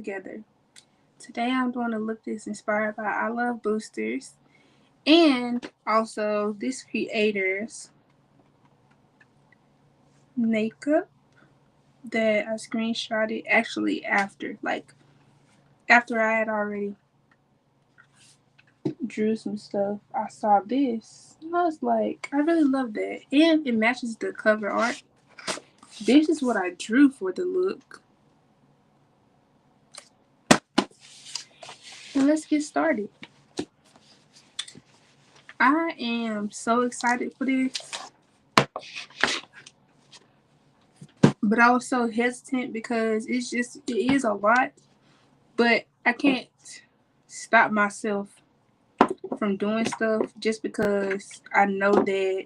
together. Today I'm doing a look that's inspired by I Love Boosters and also this creator's makeup that I screenshotted actually after I had already drew some stuff. I saw this and I was like, I really love that. And it matches the cover art. This is what I drew for the look. And let's get started. I am so excited for this, but I was so hesitant because it is a lot, but I can't stop myself from doing stuff just because I know that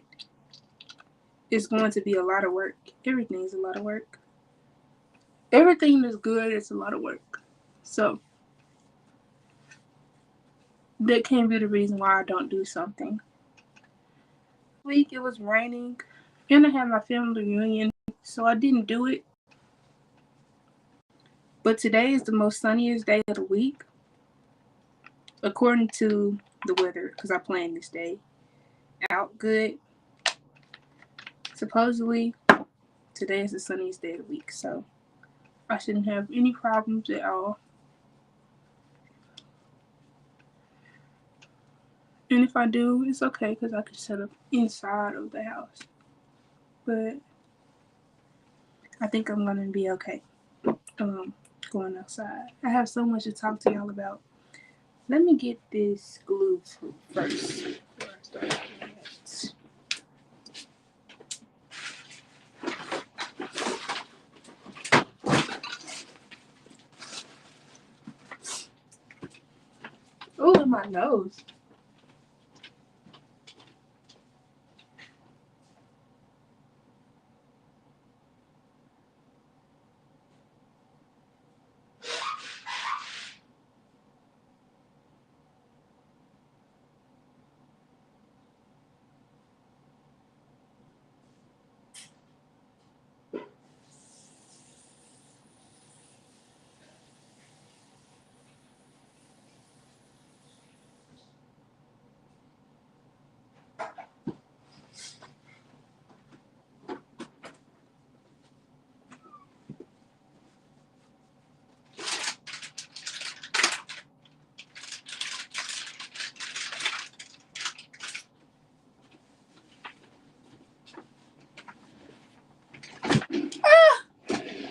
it's going to be a lot of work. Everything's a lot of work. Everything that's good is a lot of work. So that can be the reason why I don't do something. Week it was raining and I had my family reunion, so I didn't do it. But today is the most sunniest day of the week, according to the weather, because I planned this day out good. Supposedly, today is the sunniest day of the week, so I shouldn't have any problems at all. And if I do, it's okay because I can set up inside of the house. But I think I'm going to be okay going outside. I have so much to talk to y'all about. Let me get this glue first before I start doing that. Oh, in my nose.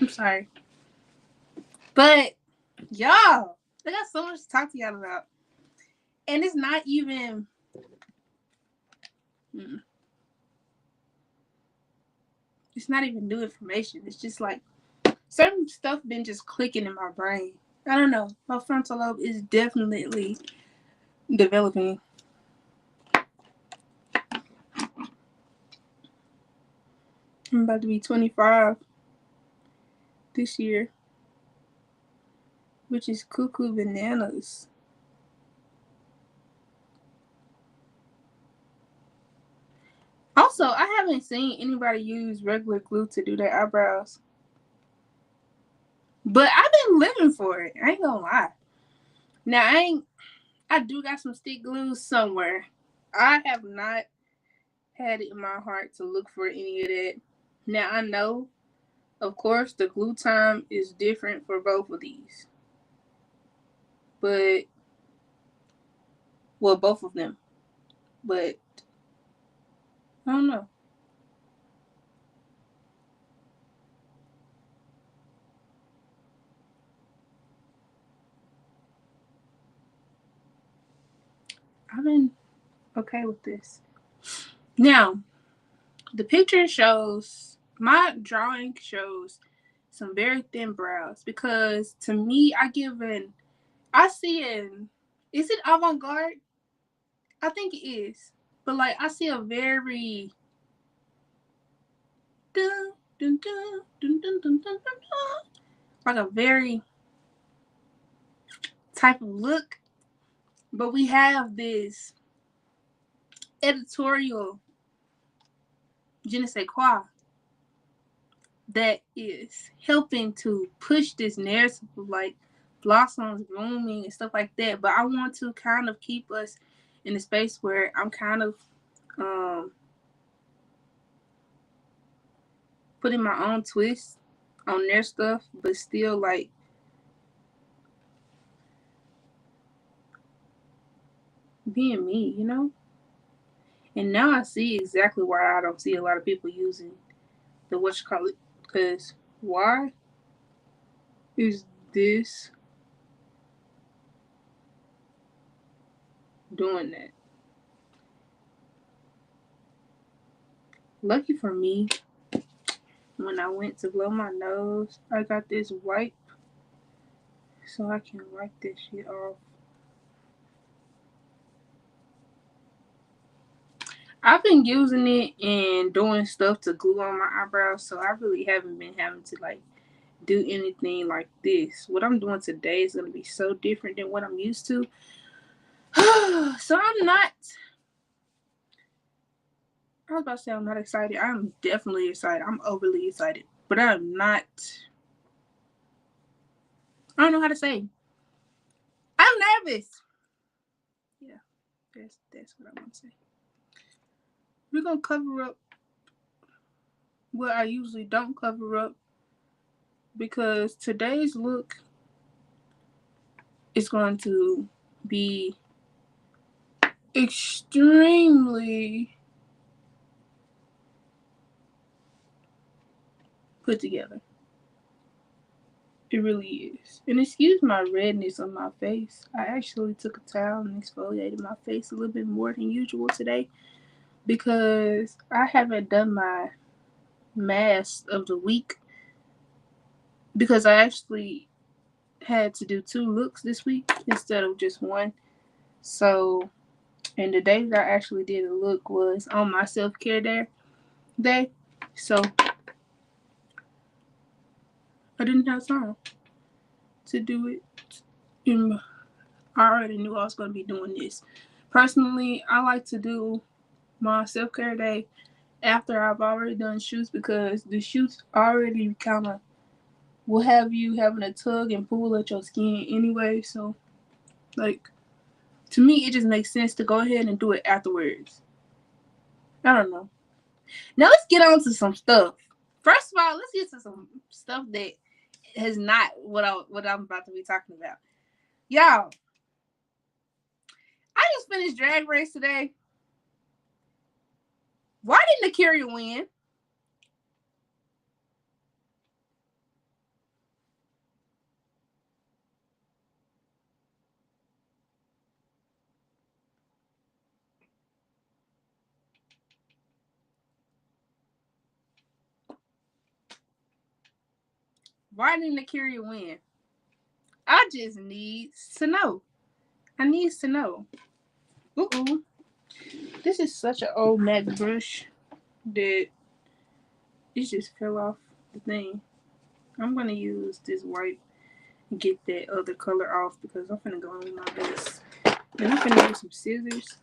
I'm sorry. But y'all, I got so much to talk to y'all about. And it's not even it's not even new information. It's just like certain stuff been just clicking in my brain. I don't know. My frontal lobe is definitely developing. I'm about to be 25 this year, which is cuckoo bananas. Also, I haven't seen anybody use regular glue to do their eyebrows. But I've been living for it. I ain't gonna lie. Now I do got some stick glue somewhere. I have not had it in my heart to look for any of that. Now I know, of course, the glue time is different for both of these. But well, both of them. But I don't know. I've been okay with this. Now, the picture shows my drawing shows some very thin brows because to me I see an is it avant-garde? I think it is. But like I see a very dun, dun, dun, dun, dun, dun, dun, dun, like a very type of look. But we have this editorial je ne sais quoi that is helping to push this narrative of like blossoms blooming and stuff like that. But I want to kind of keep us in a space where I'm kind of putting my own twist on their stuff, but still like being me, you know? And now I see exactly why I don't see a lot of people using the what you call it. Because why is this doing that? Lucky for me, when I went to blow my nose, I got this wipe so I can wipe this shit off. I've been using it and doing stuff to glue on my eyebrows, so I really haven't been having to like do anything like this. What I'm doing today is going to be so different than what I'm used to. So I'm not, I was about to say I'm not excited. I'm definitely excited. I'm overly excited. But I'm not, I don't know how to say. I'm nervous. Yeah, that's what I want to say. We're going to cover up what I usually don't cover up because today's look is going to be extremely put together. It really is. And excuse my redness on my face. I actually took a towel and exfoliated my face a little bit more than usual today because I haven't done my mask of the week because I actually had to do 2 looks this week instead of just one. So, and the day that I actually did a look was on my self-care day. So, I didn't have time to do it. And I already knew I was going to be doing this. Personally, I like to do my self-care day after I've already done shoots because the shoots already kind of will have you having a tug and pull at your skin anyway. So, like, to me, it just makes sense to go ahead and do it afterwards. I don't know. Now let's get on to some stuff. First of all, let's get to some stuff that is not what I'm about to be talking about. Y'all, I just finished Drag Race today. Why didn't Akira win? Why didn't Akira win? I just need to know. I need to know. Ooh, this is such an old MAC brush that it just fell off the thing. I'm gonna use this wipe and get that other color off because I'm finna go on my base. And I'm finna use some scissors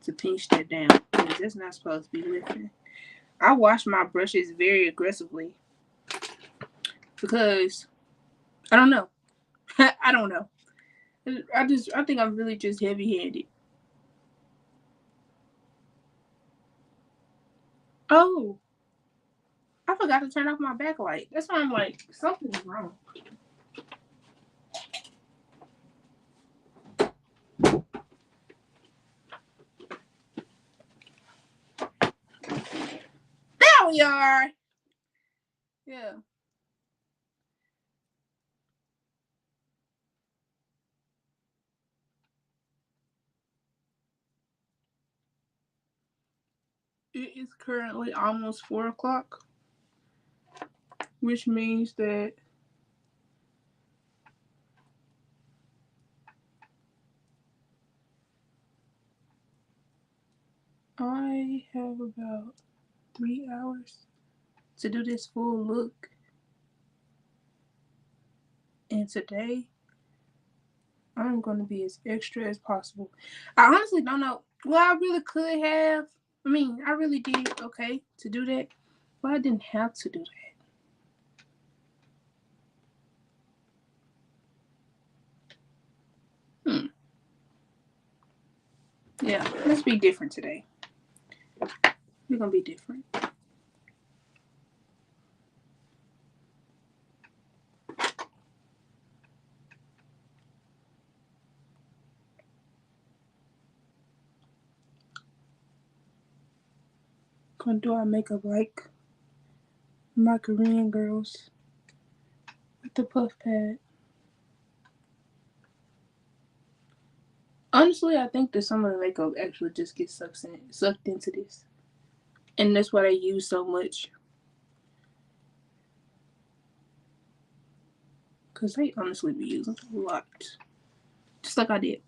to pinch that down because that's not supposed to be lifting. I wash my brushes very aggressively because I don't know. I don't know. I think I'm really just heavy handed. Oh, I forgot to turn off my backlight. That's why I'm like, something's wrong. There we are. Yeah. It is currently almost 4 o'clock, which means that I have about 3 hours to do this full look. And today, I'm going to be as extra as possible. I honestly don't know. Well, I really could have. I mean, I really did okay to do that, but I didn't have to do that. Yeah, let's be different today. We're gonna be different. Gonna do our makeup like my Korean girls with the puff pad. Honestly, I think that some of the makeup actually just gets sucked into this, and that's why they use so much. Cause they honestly be using a lot, just like I did.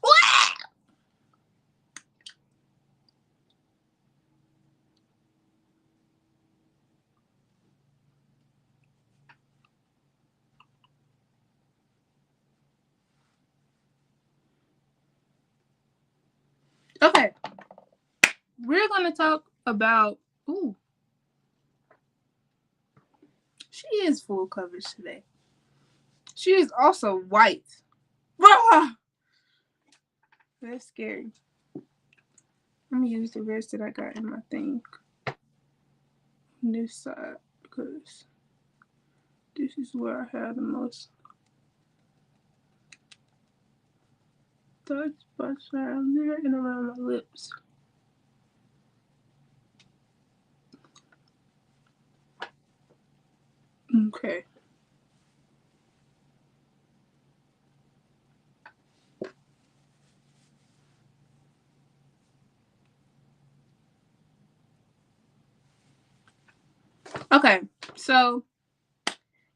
Okay, we're gonna talk about. Ooh, she is full coverage today. She is also white. Ah, that's scary. I'm gonna use the rest that I got in my thing on this side because this is where I have the most dark spots around there and around my lips. Okay. Okay, so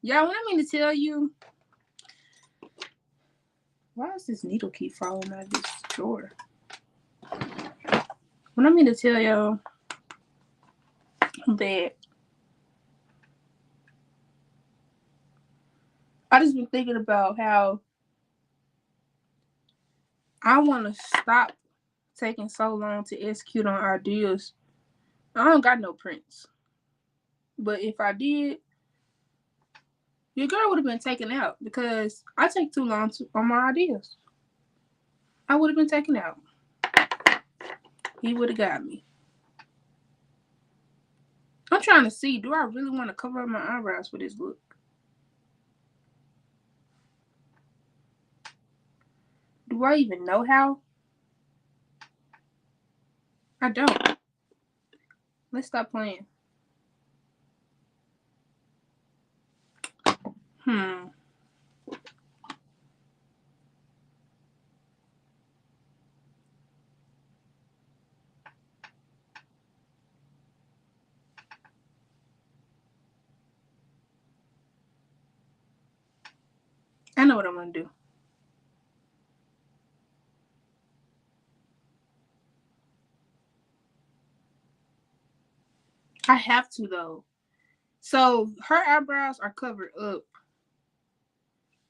y'all want me to tell you why does this needle keep falling out of this drawer? When I mean to tell y'all that I just been thinking about how I want to stop taking so long to execute on ideas. I don't got no prints, but if I did, your girl would have been taken out because I take too long on my ideas. I would have been taken out. He would have got me. I'm trying to see, do I really want to cover up my eyebrows for this look? Do I even know how? I don't. Let's stop playing. Hmm. I know what I'm going to do. I have to, though. So her eyebrows are covered up.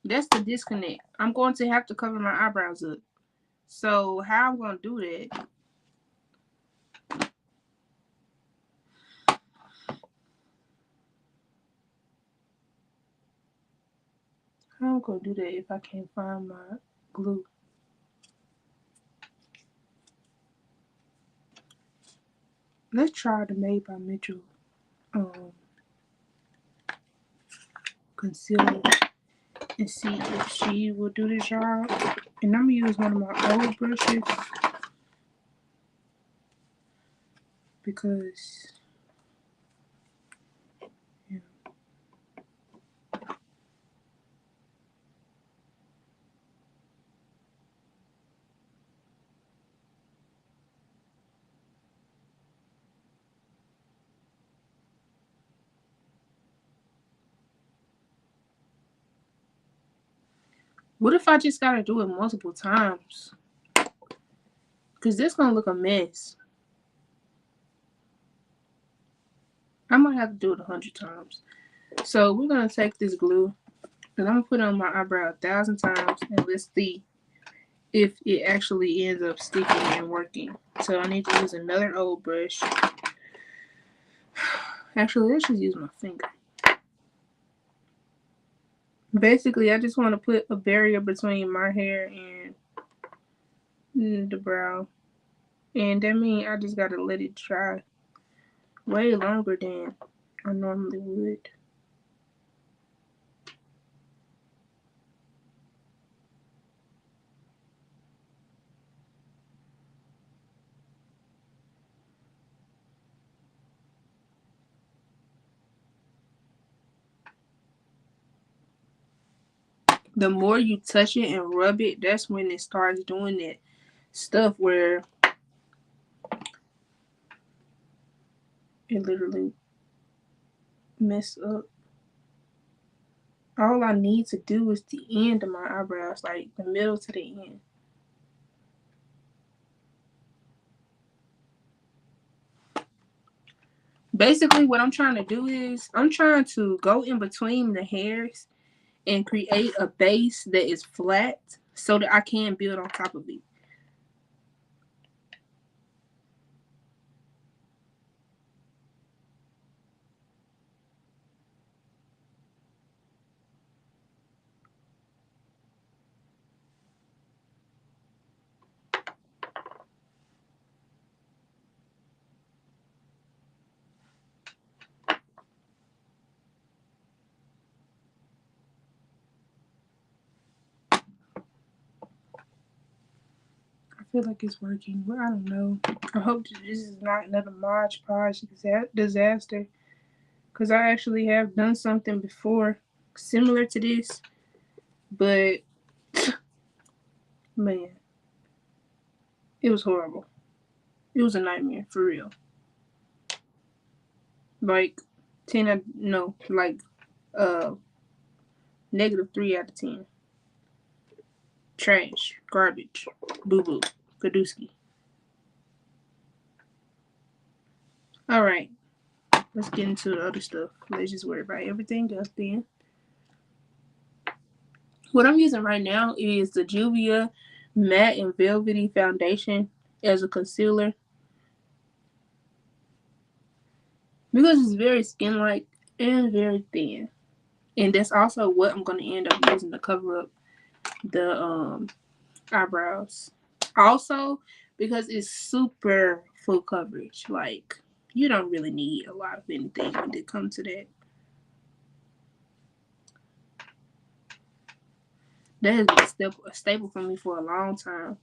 That's the disconnect. I'm going to have to cover my eyebrows up. So how I'm going to do that? How am I going to do that if I can't find my glue? Let's try the Made by Mitchell concealer and see if she will do the job. And I'm going to use one of my old brushes because, yeah. What if I just got to do it multiple times? Because this going to look a mess. I might have to do it 100 times. So we're going to take this glue and I'm going to put it on my eyebrow 1,000 times and let's see if it actually ends up sticking and working. So I need to use another old brush. Actually, let's just use my finger. Basically, I just want to put a barrier between my hair and the brow. And that means I just gotta let it dry way longer than I normally would. The more you touch it and rub it, that's when it starts doing that stuff where it literally mess up. All I need to do is the end of my eyebrows, like the middle to the end. Basically, what I'm trying to do is I'm trying to go in between the hairs and create a base that is flat so that I can build on top of it. I feel like it's working, but I don't know. I hope this is not another Mod Podge disaster, because I actually have done something before similar to this, but man, it was horrible. It was a nightmare for real. Like 10 no, like uh -3 out of 10. Trash, garbage, boo boo, Kadusky. All right, let's get into the other stuff. Let's just worry about everything else then. What I'm using right now is the Juvia Matte and Velvety Foundation as a concealer because it's very skin-like and very thin. And that's also what I'm going to end up using to cover up the eyebrows. Also, because it's super full coverage. Like, you don't really need a lot of anything when it comes to that. That has been a staple for me for a long time.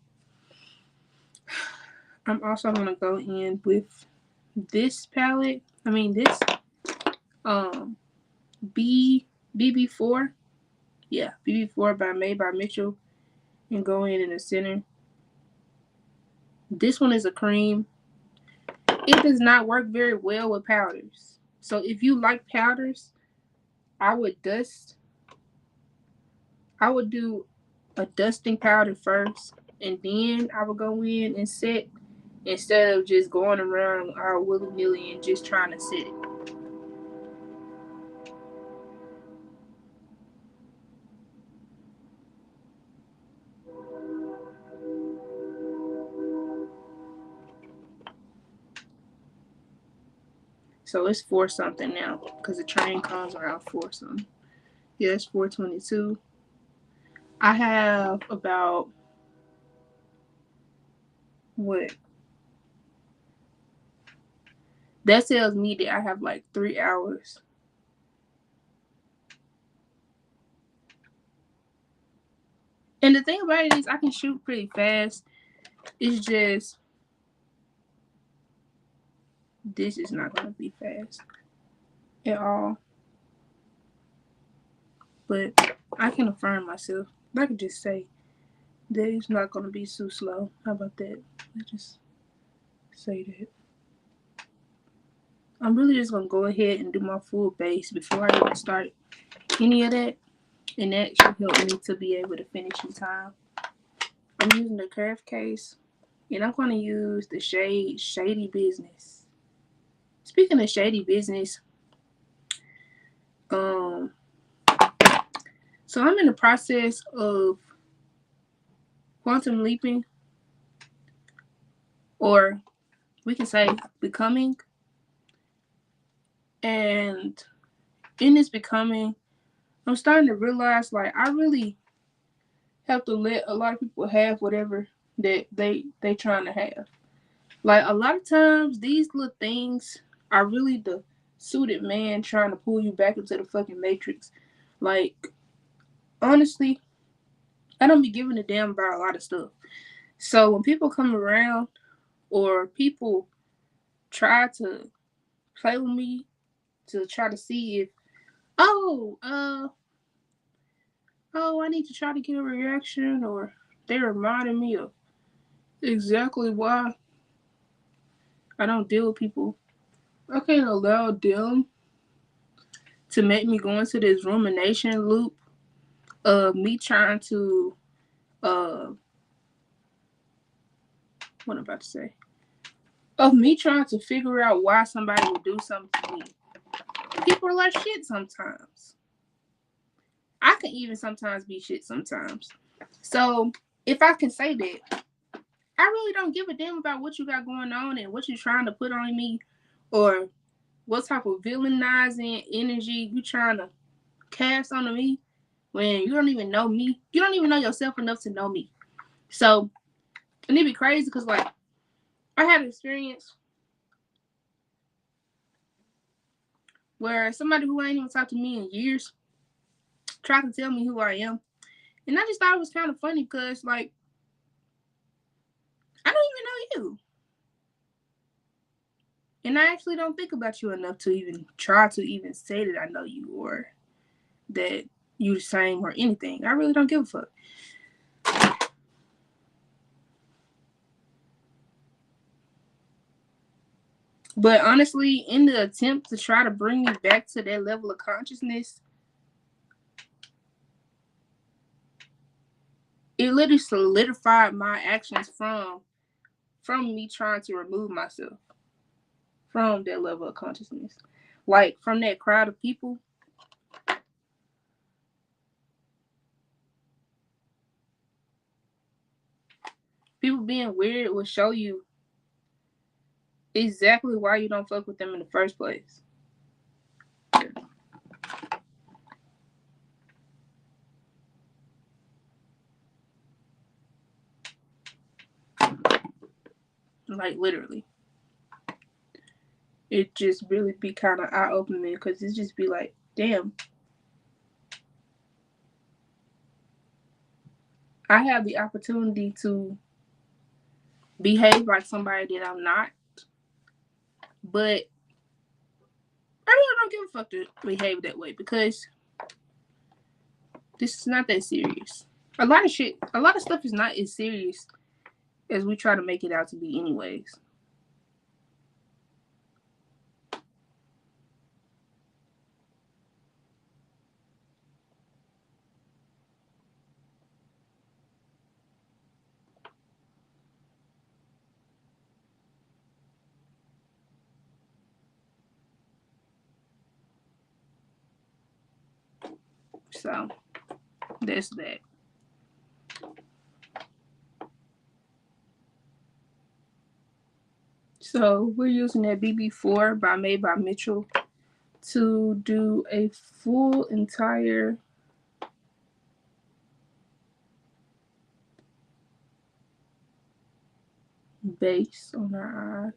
I'm also going to go in with this palette. I mean, this um BB4. Yeah, BB4 by Made by Mitchell. And go in the center. This one is a cream. It does not work very well with powders. So if you like powders, I would dust. I would do a dusting powder first, and then I would go in and set instead of just going around all willy nilly and just trying to set it. So it's 4 something now because the train comes around 4 something. Yeah, it's 4:22. I have about what? That tells me that I have like 3 hours. And the thing about it is I can shoot pretty fast. It's just this is not gonna be fast at all. But I can affirm myself. I can just say that it's not gonna be too slow. How about that? Let's just say that. I'm really just gonna go ahead and do my full base before I even start any of that. And that should help me to be able to finish in time. I'm using the curve case. And I'm gonna use the shade Shady Business. Speaking of Shady Business, um so I'm in the process of quantum leaping, or we can say becoming. And in this becoming, I'm starting to realize like I really have to let a lot of people have whatever that they trying to have. Like, a lot of times, these little things are really the suited man trying to pull you back into the fucking matrix. Like, honestly, I don't be giving a damn about a lot of stuff. So when people come around or people try to play with me to try to see if, oh, I need to try to get a reaction, or they reminded me of exactly why I don't deal with people. I can't allow them to make me go into this rumination loop of me trying to, uh, what am I about to say? Of me trying to figure out why somebody would do something to me. People are like shit sometimes. I can even sometimes be shit sometimes. So if I can say that, I really don't give a damn about what you got going on and what you're trying to put on me, or what type of villainizing energy you trying to cast onto me when you don't even know me. You don't even know yourself enough to know me. So, and it'd be crazy because, like, I had an experience where somebody who ain't even talked to me in years tried to tell me who I am. And I just thought it was kind of funny because, like, I don't even know you. And I actually don't think about you enough to even try to even say that I know you or that you the same or anything. I really don't give a fuck. But honestly, in the attempt to try to bring me back to that level of consciousness, it literally solidified my actions from me trying to remove myself from that level of consciousness. Like, from that crowd of people, people being weird will show you exactly why you don't fuck with them in the first place. Like, literally. It just really be kind of eye opening because it just be like, damn, I have the opportunity to behave like somebody that I'm not, but I really don't give a fuck to behave that way because this is not that serious. A lot of stuff is not as serious as we try to make it out to be, anyways. So that's that. So we're using that BB4 made by Mitchell to do a full entire base on our eyes.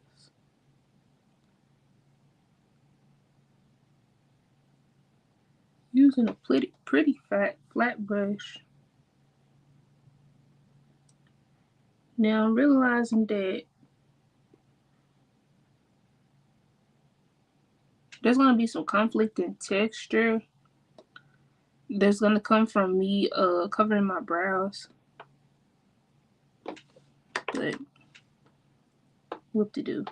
Using a pretty flat brush. Now I'm realizing that there's gonna be some conflict in texture that's gonna come from me covering my brows. But what to do?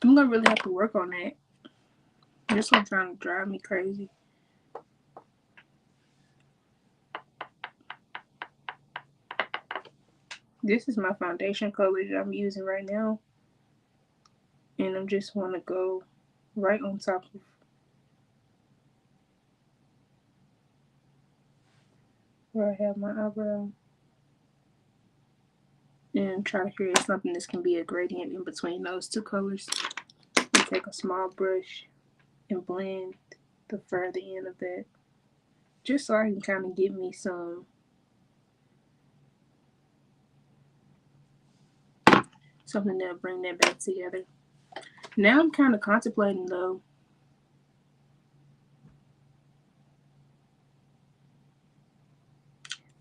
I'm gonna really have to work on that. This one trying to drive me crazy. This is my foundation color that I'm using right now. And I just want to go right on top of where I have my eyebrow. And try to create something that can be a gradient in between those two colors. And take a small brush and blend the further end of that. Just so I can kind of get me something that'll bring that back together. Now I'm kind of contemplating though.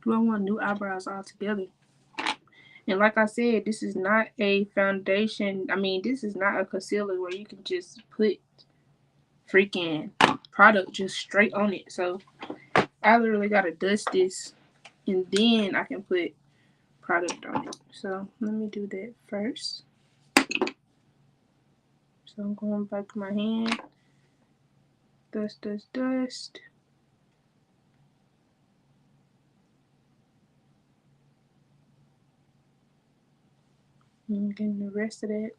Do I want new eyebrows altogether? And like I said, this is not a foundation. I mean, this is not a concealer where you can just put freaking product just straight on it. So I literally gotta dust this and then I can put product on it. So let me do that first. So I'm going back to my hand. Dust, dust, dust. And getting the rest of that.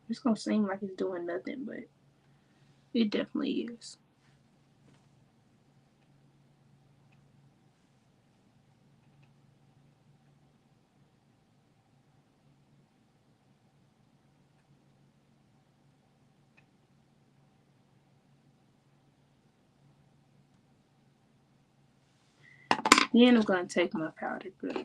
It's gonna seem like it's doing nothing, but it definitely is. Then I'm gonna take my powder brush.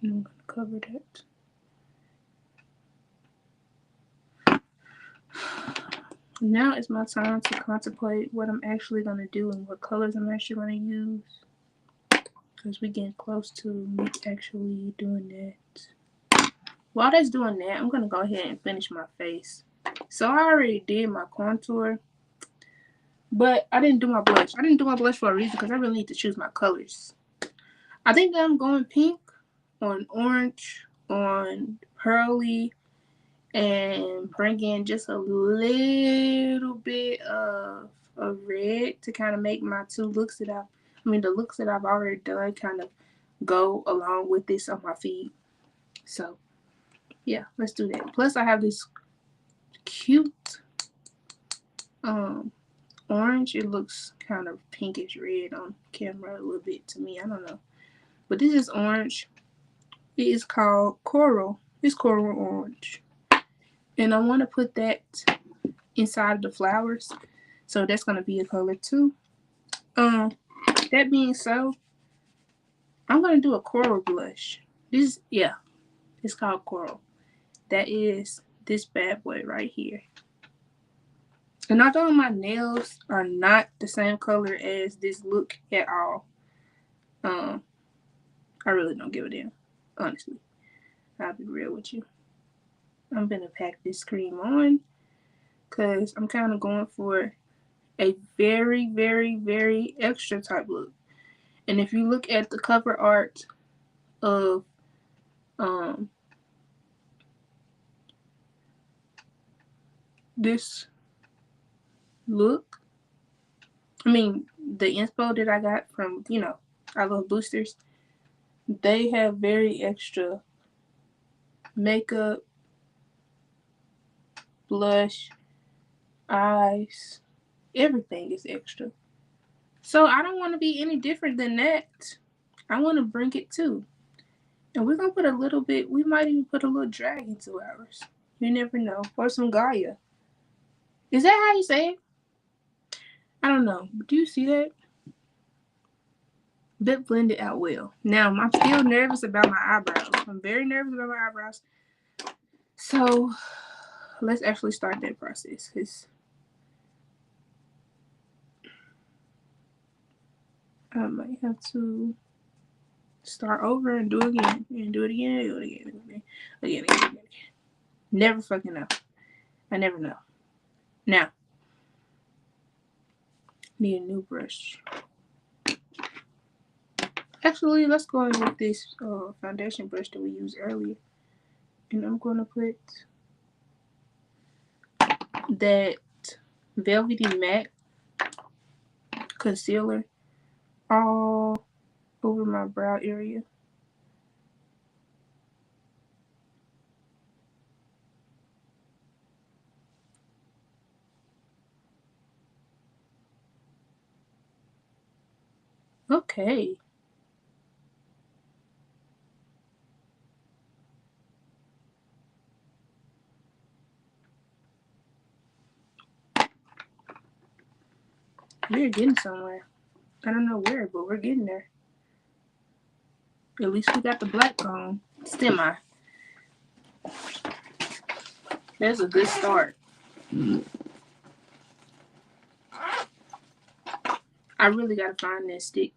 And I'm gonna cover that. Now it's my time to contemplate what I'm actually gonna do and what colors I'm actually gonna use. Because we're getting close to me actually doing that. While that's doing that, I'm gonna go ahead and finish my face. So I already did my contour, but I didn't do my blush. I didn't do my blush for a reason because I really need to choose my colors. I think that I'm going pink on orange, on pearly, and bring in just a little bit of red to kind of make my two looks that the looks that I've already done kind of go along with this on my feed. So yeah, let's do that. Plus I have this cute orange. It looks kind of pinkish red on camera a little bit to me. I don't know. But this is orange. It is called coral. It's coral orange. And I want to put that inside of the flowers. So that's going to be a color too. That being so, I'm going to do a coral blush. It's called coral. That is this bad boy right here. And although my nails are not the same color as this look at all, I really don't give a damn, honestly. I'll be real with you. I'm going to pack this cream on because I'm kind of going for a very, very, very extra type look. And if you look at the cover art of this look, the inspo that I got from, I Love Boosters, they have very extra makeup, blush, eyes, everything is extra. So I don't want to be any different than that. I want to bring it too. And we're going to put a little bit, we might even put a little drag into ours. You never know. Or some Gaia. Is that how you say it? I don't know. Do you see that? That blended out well. Now, I'm still nervous about my eyebrows. I'm very nervous about my eyebrows. So, let's actually start that process. Because I might have to start over and do it again. And do it again. Do it again. Again. Never fucking know. I never know. Now, need a new brush. Actually, let's go in with this foundation brush that we used earlier. And I'm going to put that velvety matte concealer all over my brow area. Okay. We're getting somewhere. I don't know where, but we're getting there. At least we got the black on. Semi. That's a good start. I really gotta find that stick.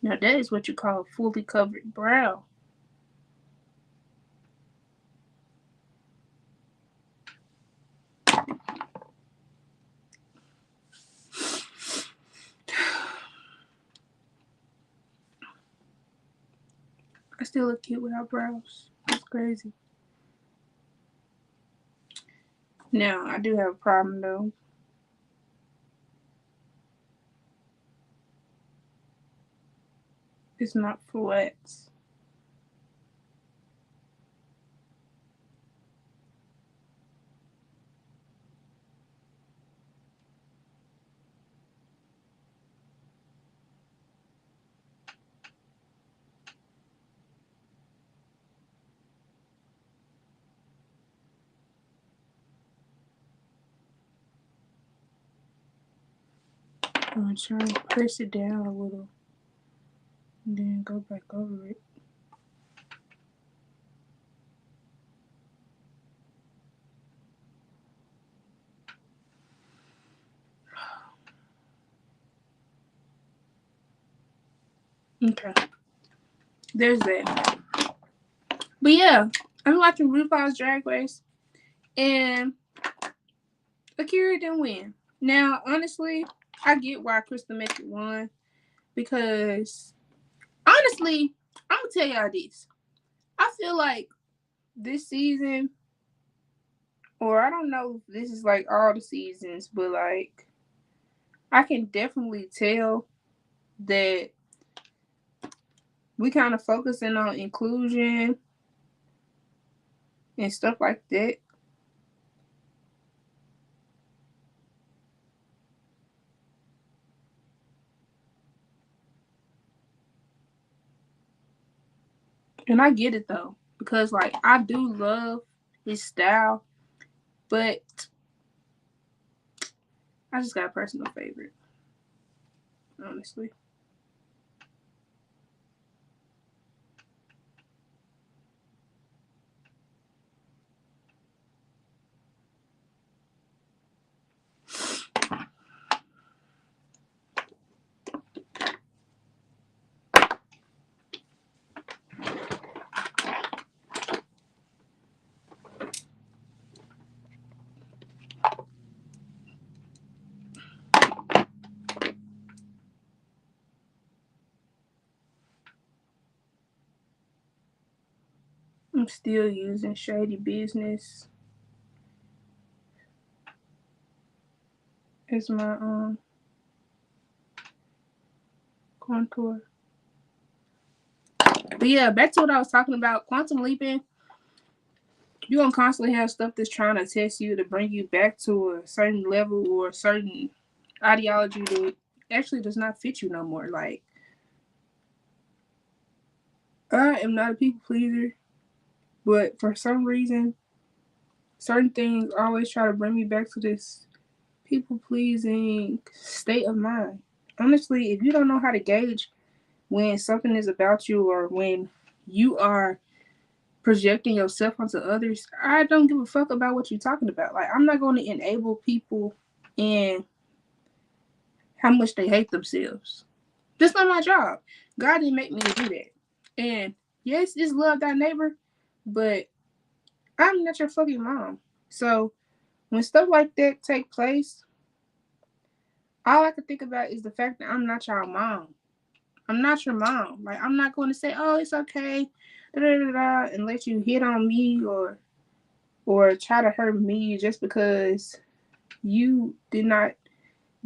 Now that is what you call a fully covered brow. I still look cute without brows. That's crazy. Now I do have a problem though. It's not flats. I'm gonna try and press it down a little and then go back over it. Okay. There's that. But yeah, I'm watching RuPaul's Drag Race and Akira didn't win. Now, honestly, I get why Crystal Method won because honestly, I'm gonna tell y'all this. I feel like this season, or I don't know if this is like all the seasons, but like I can definitely tell that we kind of focusing on inclusion and stuff like that. And I get it though, because like I do love his style, but I just got a personal favorite, honestly. I'm still using Shady Business as my contour. But yeah, back to what I was talking about. Quantum leaping, you're gonna constantly have stuff that's trying to test you to bring you back to a certain level or a certain ideology that actually does not fit you no more. Like, I am not a people pleaser, but for some reason, certain things always try to bring me back to this people pleasing state of mind. Honestly, if you don't know how to gauge when something is about you or when you are projecting yourself onto others, I don't give a fuck about what you're talking about. Like, I'm not going to enable people in how much they hate themselves. That's not my job. God didn't make me to do that. And yes, it's love thy neighbor, but I'm not your fucking mom. So when stuff like that take place, all I can think about is the fact that I'm not your mom. I'm not your mom. Like, I'm not going to say, oh, it's okay, da, da, da, da, and let you hit on me or try to hurt me just because you did not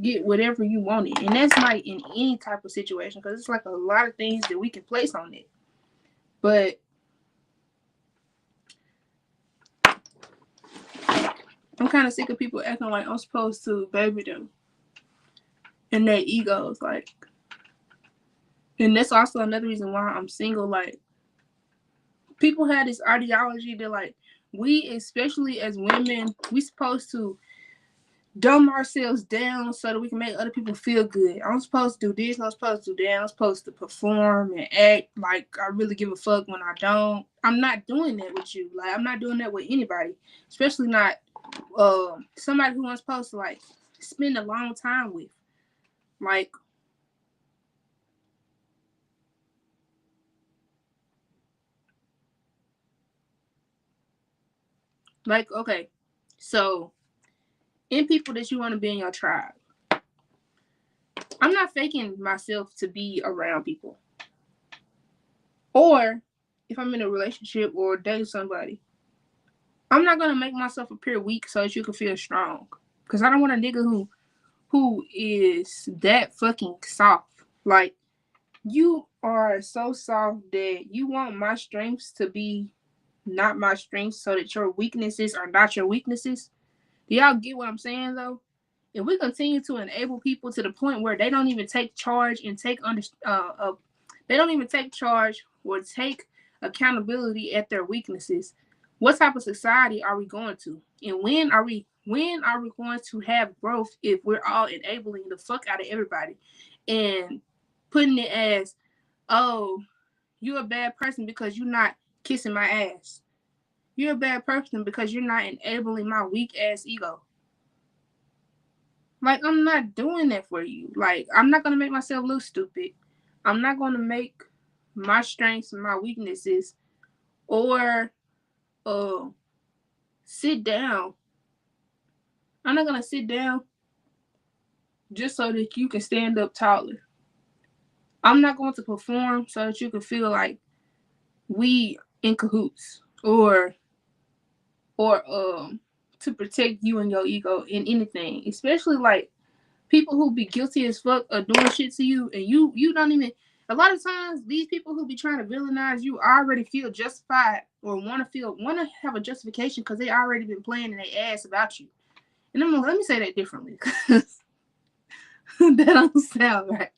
get whatever you wanted. And that's like in any type of situation, because it's like a lot of things that we can place on it. But I'm kind of sick of people acting like I'm supposed to baby them and their egos. Like, and that's also another reason why I'm single. Like, people have this ideology that, like, we, especially as women, we supposed to dumb ourselves down so that we can make other people feel good. I'm supposed to do this, I'm supposed to do that, I'm supposed to perform and act like I really give a fuck when I don't. I'm not doing that with you. Like, I'm not doing that with anybody, especially not somebody who I'm supposed to, like, spend a long time with. Like, okay, so in people that you want to be in your tribe, I'm not faking myself to be around people. Or if I'm in a relationship or dating somebody, I'm not gonna make myself appear weak so that you can feel strong. Cause I don't want a nigga who is that fucking soft. Like, you are so soft that you want my strengths to be not my strengths so that your weaknesses are not your weaknesses. Do y'all get what I'm saying though? If we continue to enable people to the point where they don't even take charge and they don't even take charge or take accountability at their weaknesses, what type of society are we going to? And when are we going to have growth if we're all enabling the fuck out of everybody and putting it as, oh, you're a bad person because you're not kissing my ass. You're a bad person because you're not enabling my weak ass ego. Like, I'm not doing that for you. Like, I'm not going to make myself look stupid. I'm not going to make my strengths and my weaknesses or sit down. I'm not going to sit down just so that you can stand up taller. I'm not going to perform so that you can feel like we in cahoots or to protect you and your ego in anything, especially like people who be guilty as fuck of doing shit to you, and you don't even. A lot of times, these people who be trying to villainize you already feel justified or want to have a justification because they already been playing in their ass about you. And let me say that differently because that don't sound right.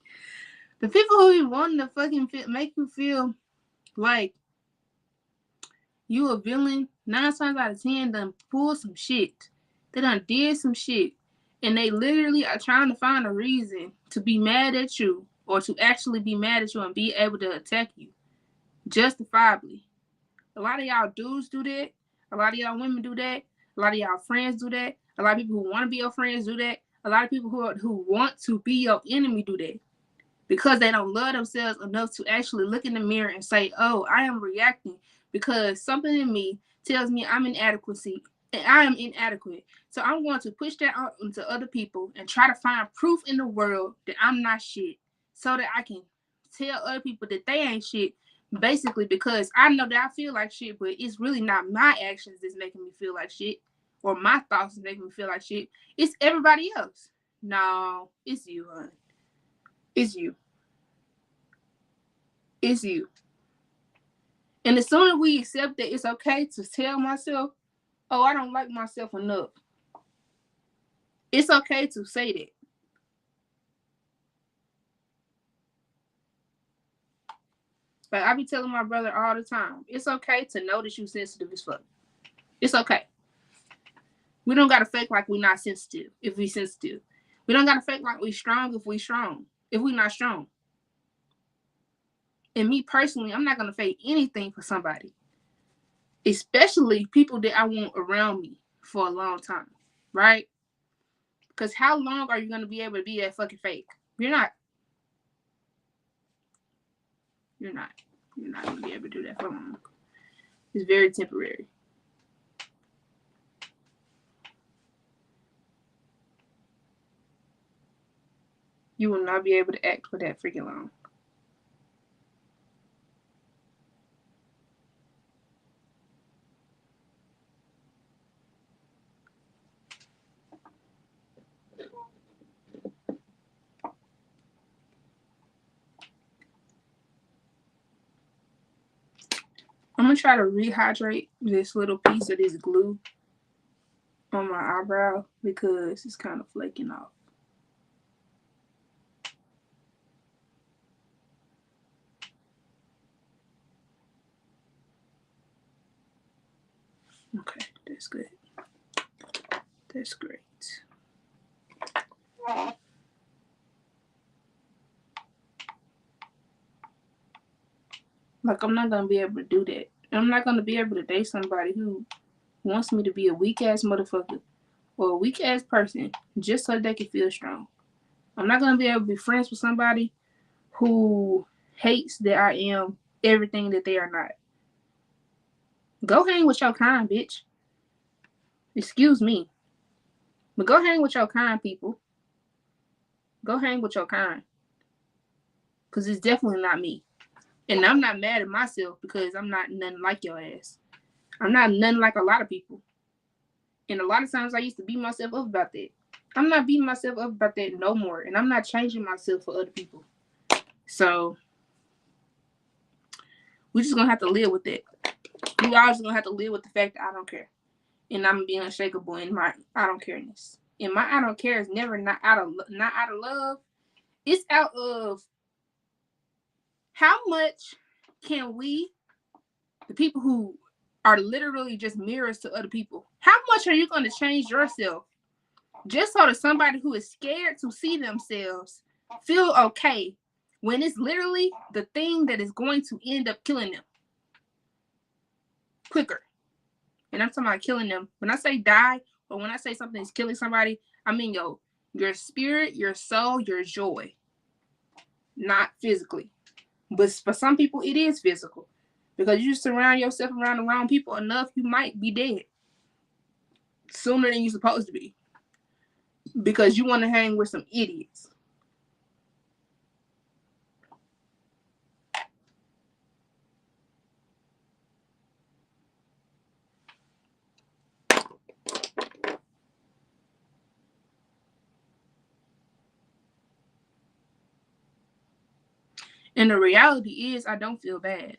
The people who be wanting to fucking make you feel like you a villain, 9 times out of 10 done pull some shit. They done did some shit. And they literally are trying to find a reason to be mad at you or to actually be mad at you and be able to attack you justifiably. A lot of y'all dudes do that. A lot of y'all women do that. A lot of y'all friends do that. A lot of people who want to be your friends do that. A lot of people who want to be your enemy do that. Because they don't love themselves enough to actually look in the mirror and say, oh, I am reacting because something in me tells me I'm inadequacy and I am inadequate. So I'm going to push that out into other people and try to find proof in the world that I'm not shit so that I can tell other people that they ain't shit, basically because I know that I feel like shit, but it's really not my actions that's making me feel like shit or my thoughts that's making me feel like shit. It's everybody else. No, it's you, honey. It's you. It's you. And as soon as we accept that it's okay to tell myself, oh, I don't like myself enough, it's okay to say that. Like, I be telling my brother all the time, it's okay to know that you sensitive as fuck. It's okay. We don't gotta fake like we not sensitive if we sensitive. We don't gotta fake like we strong if we strong. If we not strong. And me personally, I'm not going to fake anything for somebody. Especially people that I want around me for a long time. Right? Because how long are you going to be able to be that fucking fake? You're not. You're not. You're not going to be able to do that for long. It's very temporary. You will not be able to act for that freaking long. I'm going to try to rehydrate this little piece of this glue on my eyebrow because it's kind of flaking off. Okay, that's good. That's great. Like, I'm not going to be able to do that. I'm not going to be able to date somebody who wants me to be a weak-ass motherfucker or a weak-ass person just so they can feel strong. I'm not going to be able to be friends with somebody who hates that I am everything that they are not. Go hang with your kind, bitch. Excuse me. But go hang with your kind, people. Go hang with your kind. Because it's definitely not me. And I'm not mad at myself because I'm not nothing like your ass. I'm not nothing like a lot of people. And a lot of times I used to beat myself up about that. I'm not beating myself up about that no more. And I'm not changing myself for other people. So we're just going to have to live with that. We all just going to have to live with the fact that I don't care. And I'm being unshakable in my I don't careness. And my I don't care is never not out of love. It's out of how much can we, the people who are literally just mirrors to other people, how much are you going to change yourself just so that somebody who is scared to see themselves feel okay when it's literally the thing that is going to end up killing them quicker? And I'm talking about killing them. When I say die, or when I say something is killing somebody, I mean your spirit, your soul, your joy. Not physically. But for some people, it is physical. Because you surround yourself around the wrong people enough, you might be dead sooner than you're supposed to be. Because you want to hang with some idiots. And the reality is, I don't feel bad.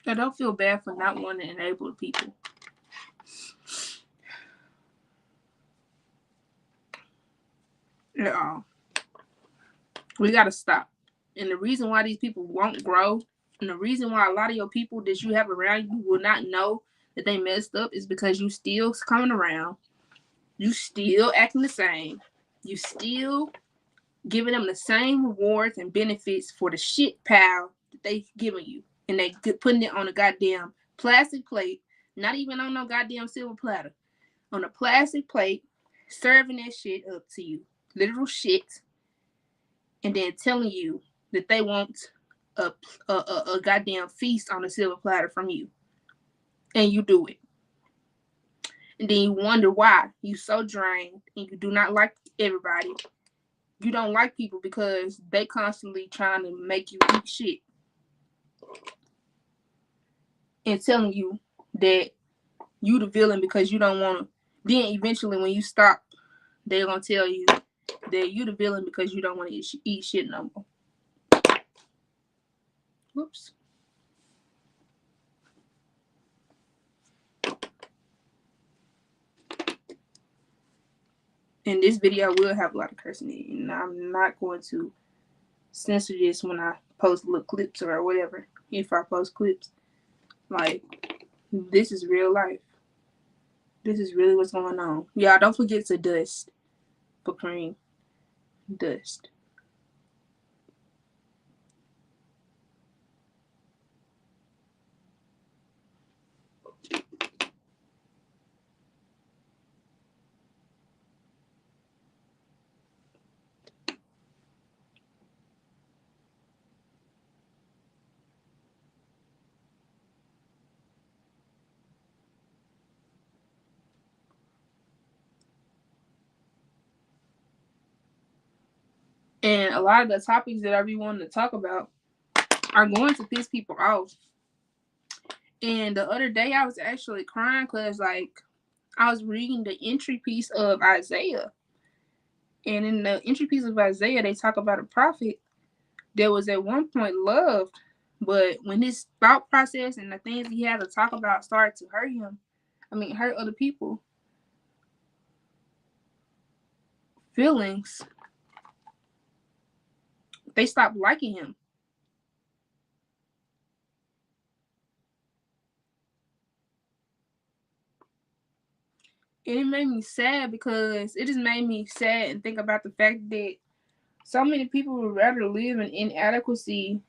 I don't feel bad for not wanting to enable people. At all. We got to stop. And the reason why these people won't grow, and the reason why a lot of your people that you have around you will not know that they messed up is because you still coming around. You still acting the same. You still giving them the same rewards and benefits for the shit pile that they giving you. And they putting it on a goddamn plastic plate, not even on no goddamn silver platter. On a plastic plate, serving that shit up to you. Literal shit. And then telling you that they want a goddamn feast on a silver platter from you. And you do it. And then you wonder why you so drained and you do not like everybody. You don't like people because they constantly trying to make you eat shit. And telling you that you the villain because you don't want to. Then eventually when you stop, they're going to tell you that you the villain because you don't want to eat shit no more. Whoops. And this video will have a lot of cursing in it. And I'm not going to censor this when I post little clips or whatever. If I post clips. Like, this is real life. This is really what's going on. Y'all don't forget to dust. for cream dust. And a lot of the topics that I be wanting to talk about are going to piss people off. And the other day I was actually crying because, like, I was reading the entry piece of Isaiah. And in the entry piece of Isaiah, they talk about a prophet that was at one point loved. But when his thought process and the things he had to talk about started to hurt other people feelings, they stopped liking him. And it made me sad because it just made me sad and think about the fact that so many people would rather live in inadequacy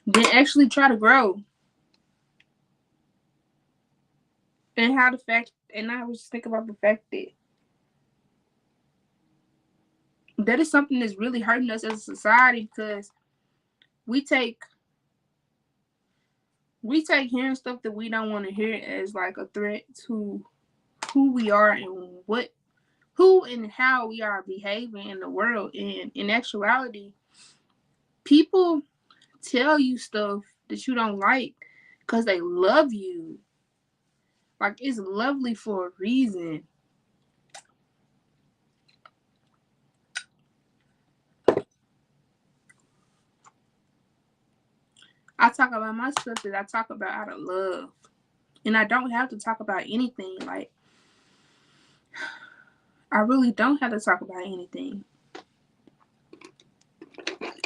than actually try to grow. And I was just thinking about the fact that that is something that's really hurting us as a society because we take hearing stuff that we don't want to hear as like a threat to who we are and who and how we are behaving in the world. And in actuality, people tell you stuff that you don't like because they love you. Like, it's lovely for a reason. I talk about my stuff that I talk about out of love. And I don't have to talk about anything. Like, I really don't have to talk about anything.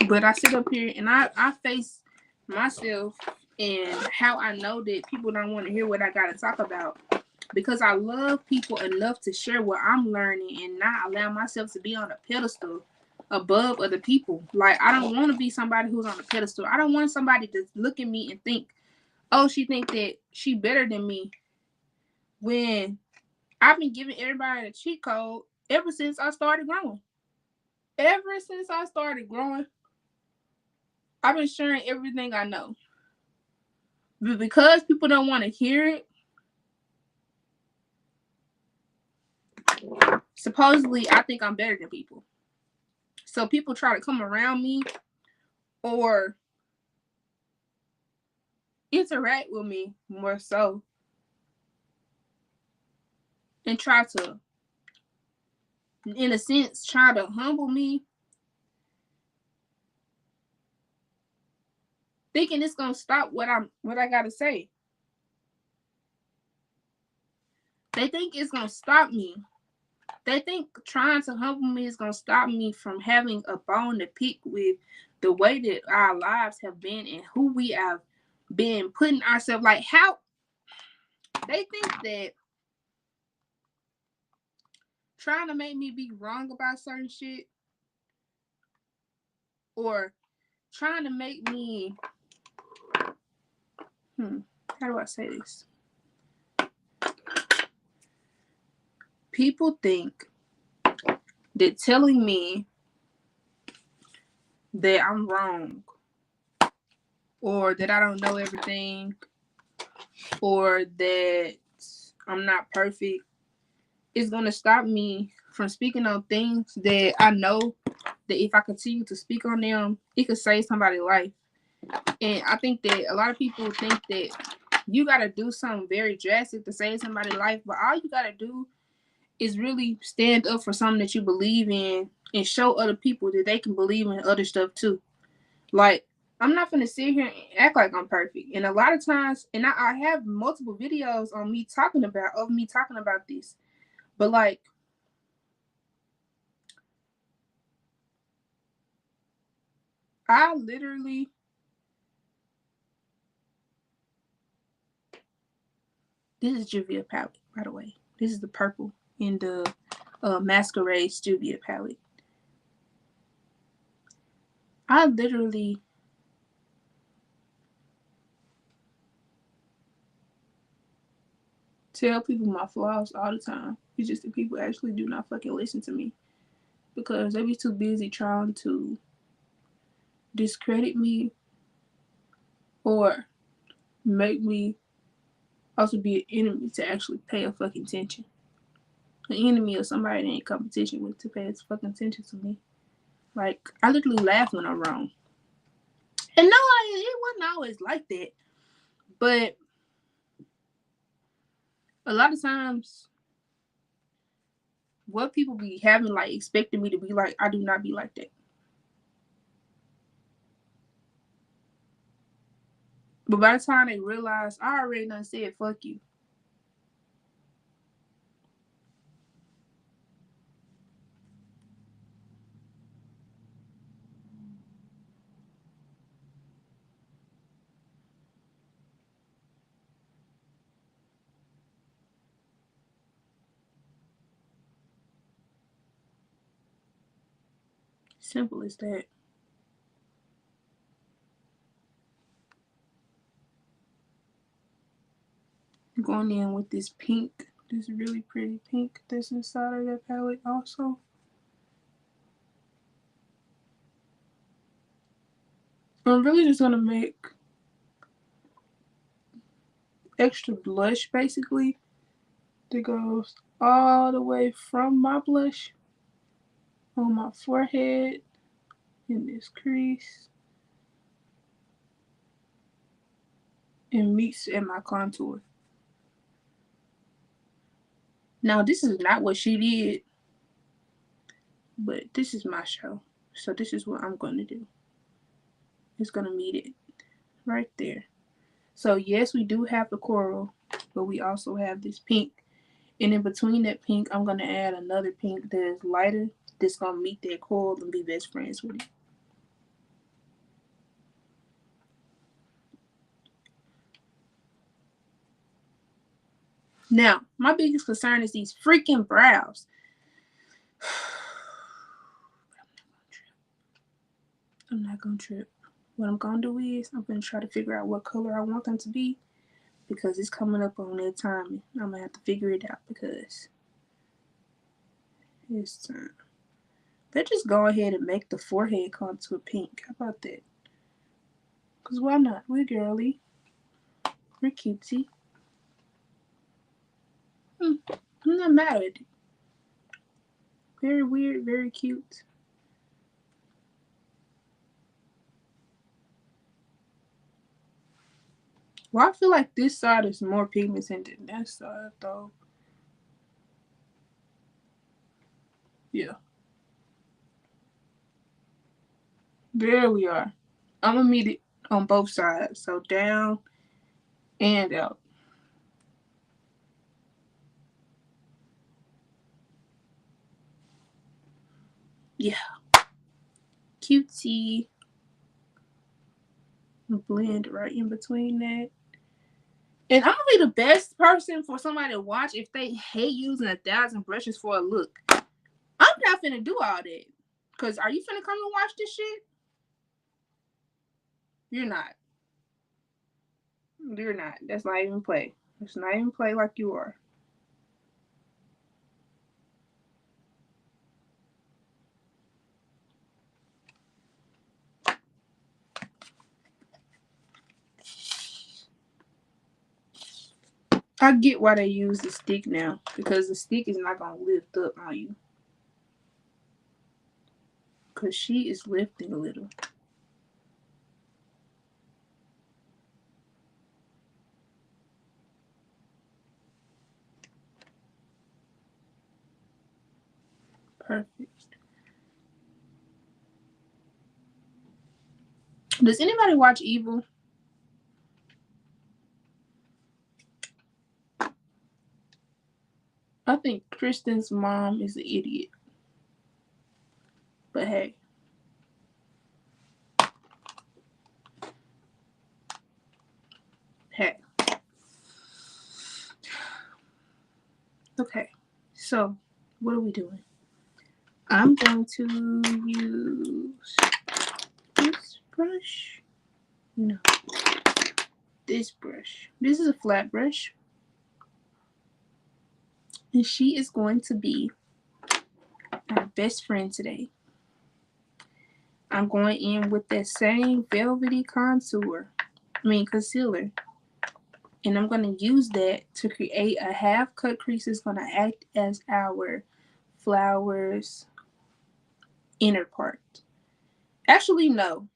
But I sit up here and I face myself and how I know that people don't want to hear what I got to talk about. Because I love people enough to share what I'm learning and not allow myself to be on a pedestal above other people. Like, I don't want to be somebody who's on a pedestal. I don't want somebody to look at me and think, oh, she think that she better than me, when I've been giving everybody a cheat code ever since I started growing. Ever since I started growing, I've been sharing everything I know. But because people don't want to hear it, supposedly I think I'm better than people. So people try to come around me or interact with me more so and try to, in a sense, try to humble me, thinking it's gonna stop what I gotta say. They think it's gonna stop me. They think trying to humble me is gonna stop me from having a bone to pick with the way that our lives have been and who we have been putting ourselves. Like, how they think that trying to make me be wrong about certain shit, or trying to make me how do I say this? People think that telling me that I'm wrong, or that I don't know everything, or that I'm not perfect is going to stop me from speaking on things that I know that if I continue to speak on them, it could save somebody's life. And I think that a lot of people think that you got to do something very drastic to save somebody's life, but all you got to do is really stand up for something that you believe in and show other people that they can believe in other stuff too. Like, I'm not gonna sit here and act like I'm perfect. And a lot of times, and I have multiple videos on me talking about this. But like, I literally This is Juvia palette, by the way. This is the purple in the Masquerade Juvia palette. I literally tell people my flaws all the time. It's just that people actually do not fucking listen to me because they be too busy trying to discredit me or make me also be an enemy to actually pay a fucking attention. An enemy or somebody that ain't competition with to pay its fucking attention to me. Like, I literally laugh when I'm wrong. And no, it wasn't always like that. But a lot of times, what people be having, like, expecting me to be like, I do not be like that. But by the time they realize, I already done said, fuck you. Simple as that. Going in with this pink, this really pretty pink that's inside of that palette also. I'm really just gonna make extra blush basically that goes all the way from my blush on my forehead in this crease and meets at my contour. Now this is not what she did, but this is my show, so this is what I'm gonna do. It's gonna meet it right there. So yes, we do have the coral, but we also have this pink. And in between that pink, I'm gonna add another pink that is lighter that's gonna meet that coral and be best friends with it. Now, my biggest concern is these freaking brows. I'm not gonna trip. What I'm gonna do is I'm gonna try to figure out what color I want them to be because it's coming up on that time. I'm gonna have to figure it out because it's time. Let's just go ahead and make the forehead contour pink. How about that? Because why not? We're girly. We're cutesy. I'm not mad at it. Very weird, very cute. Well, I feel like this side is more pigmented than that side, though. Yeah. There we are. I'm going to meet it on both sides. So down and out. Yeah. Cutesy. Blend right in between that. And I'm going to be the best person for somebody to watch if they hate using 1,000 brushes for a look. I'm not finna do all that. Because are you finna come and watch this shit? You're not. You're not. That's not even play. It's not even play like you are. I get why they use the stick now because the stick is not gonna lift up on you. Cause she is lifting a little. Perfect. Does anybody watch Evil? I think Kristen's mom is an idiot. But hey. Hey. Okay, so what are we doing? I'm going to use this brush. No, this brush. This is a flat brush. And she is going to be our best friend today. I'm going in with that same velvety concealer. And I'm going to use that to create a half cut crease that's going to act as our flower's inner part. Actually, no.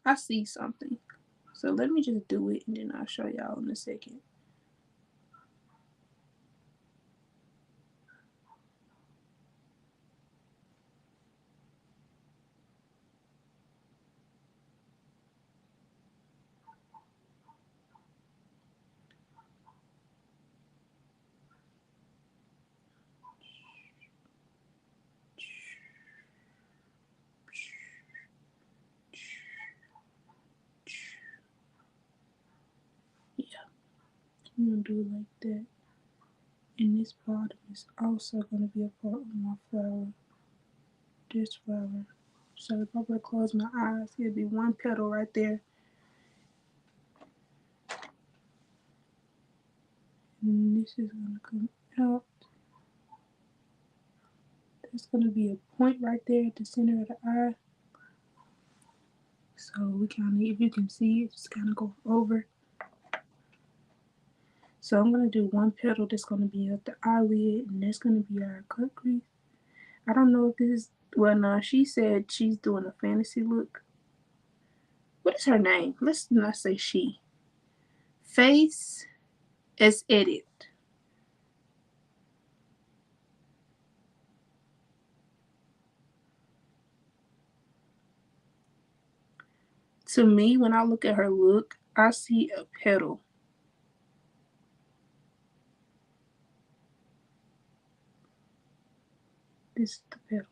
I see something. So let me just do it and then I'll show y'all in a second. Yeah, I'm going to do it like that. And this bottom is also going to be a part of my flower. This flower. So if I were to close my eyes, it'd be one petal right there. And this is going to come out. There's going to be a point right there at the center of the eye. So we kind of, if you can see it, just kind of go over. So I'm going to do one petal that's going to be at the eyelid, and that's going to be our cut crease. I don't know if this is, well, no, she said she's doing a fantasy look. What is her name? Let's not say she. Face as Edit. To me, when I look at her look, I see a petal. This is the petal.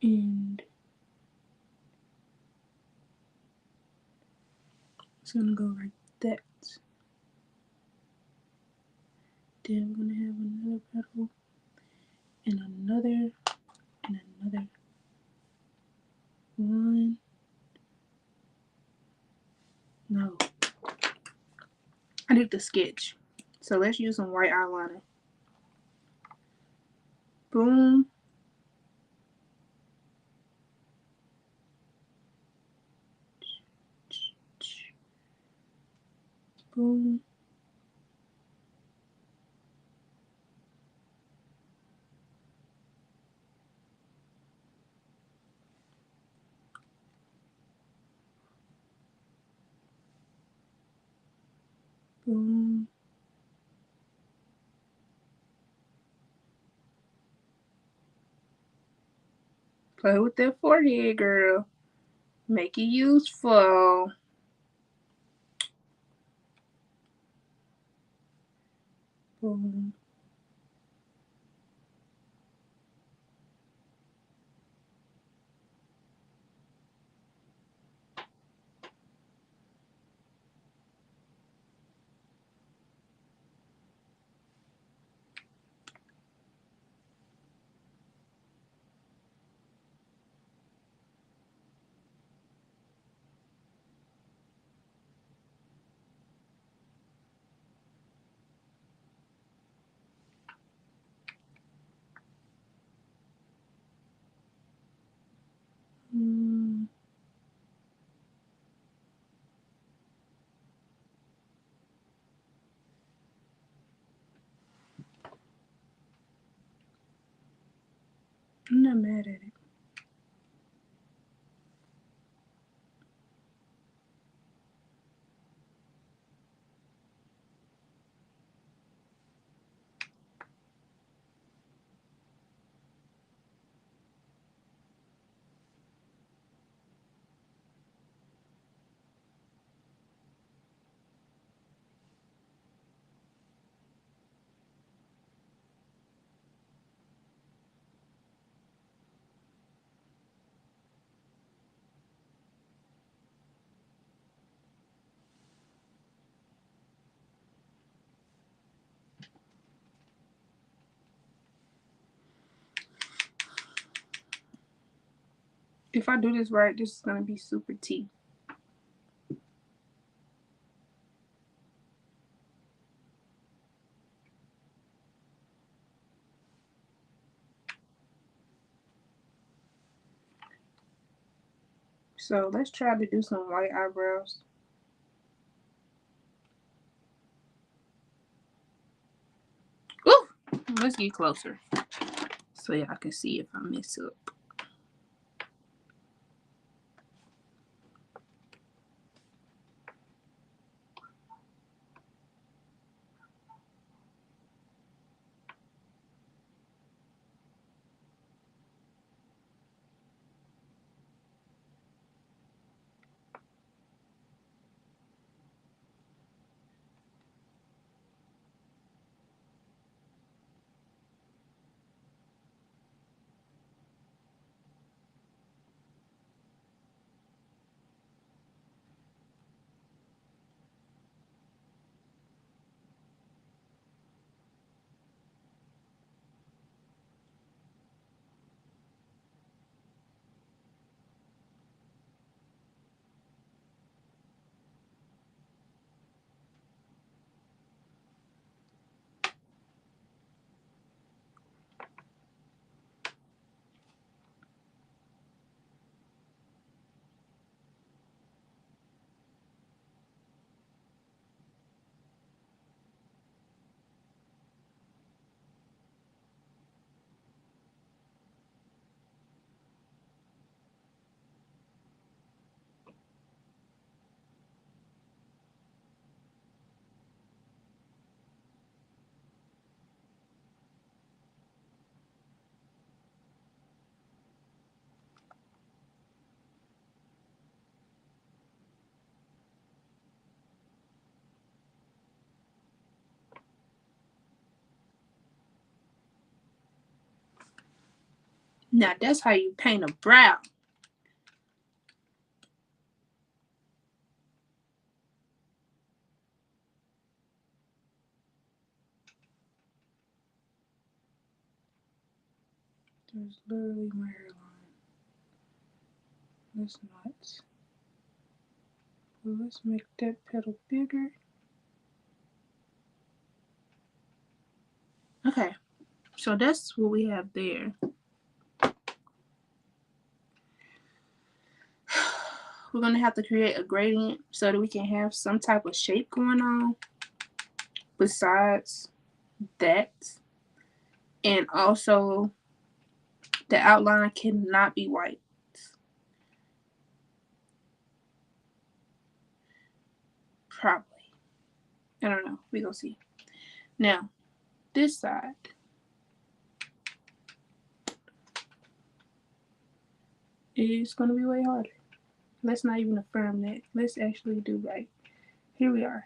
And it's going to go like that. Then we're going to have another petal and another and another one. No. I need the sketch. So let's use some white eyeliner. Boom. Boom. Boom. Play with that forehead, girl. Make it useful. Boom. Mm. I'm not mad at it. If I do this right, this is going to be super tea. So let's try to do some white eyebrows. Ooh, let's get closer so y'all can see if I mess up. Now that's how you paint a brow. There's literally my hairline. That's nuts. Well, let's make that petal bigger. Okay, so that's what we have there. We're gonna have to create a gradient so that we can have some type of shape going on besides that. And also, the outline cannot be white. Probably. I don't know. We're gonna see. Now, this side. Is gonna be way harder. Let's not even affirm that. Let's actually do right. Here we are.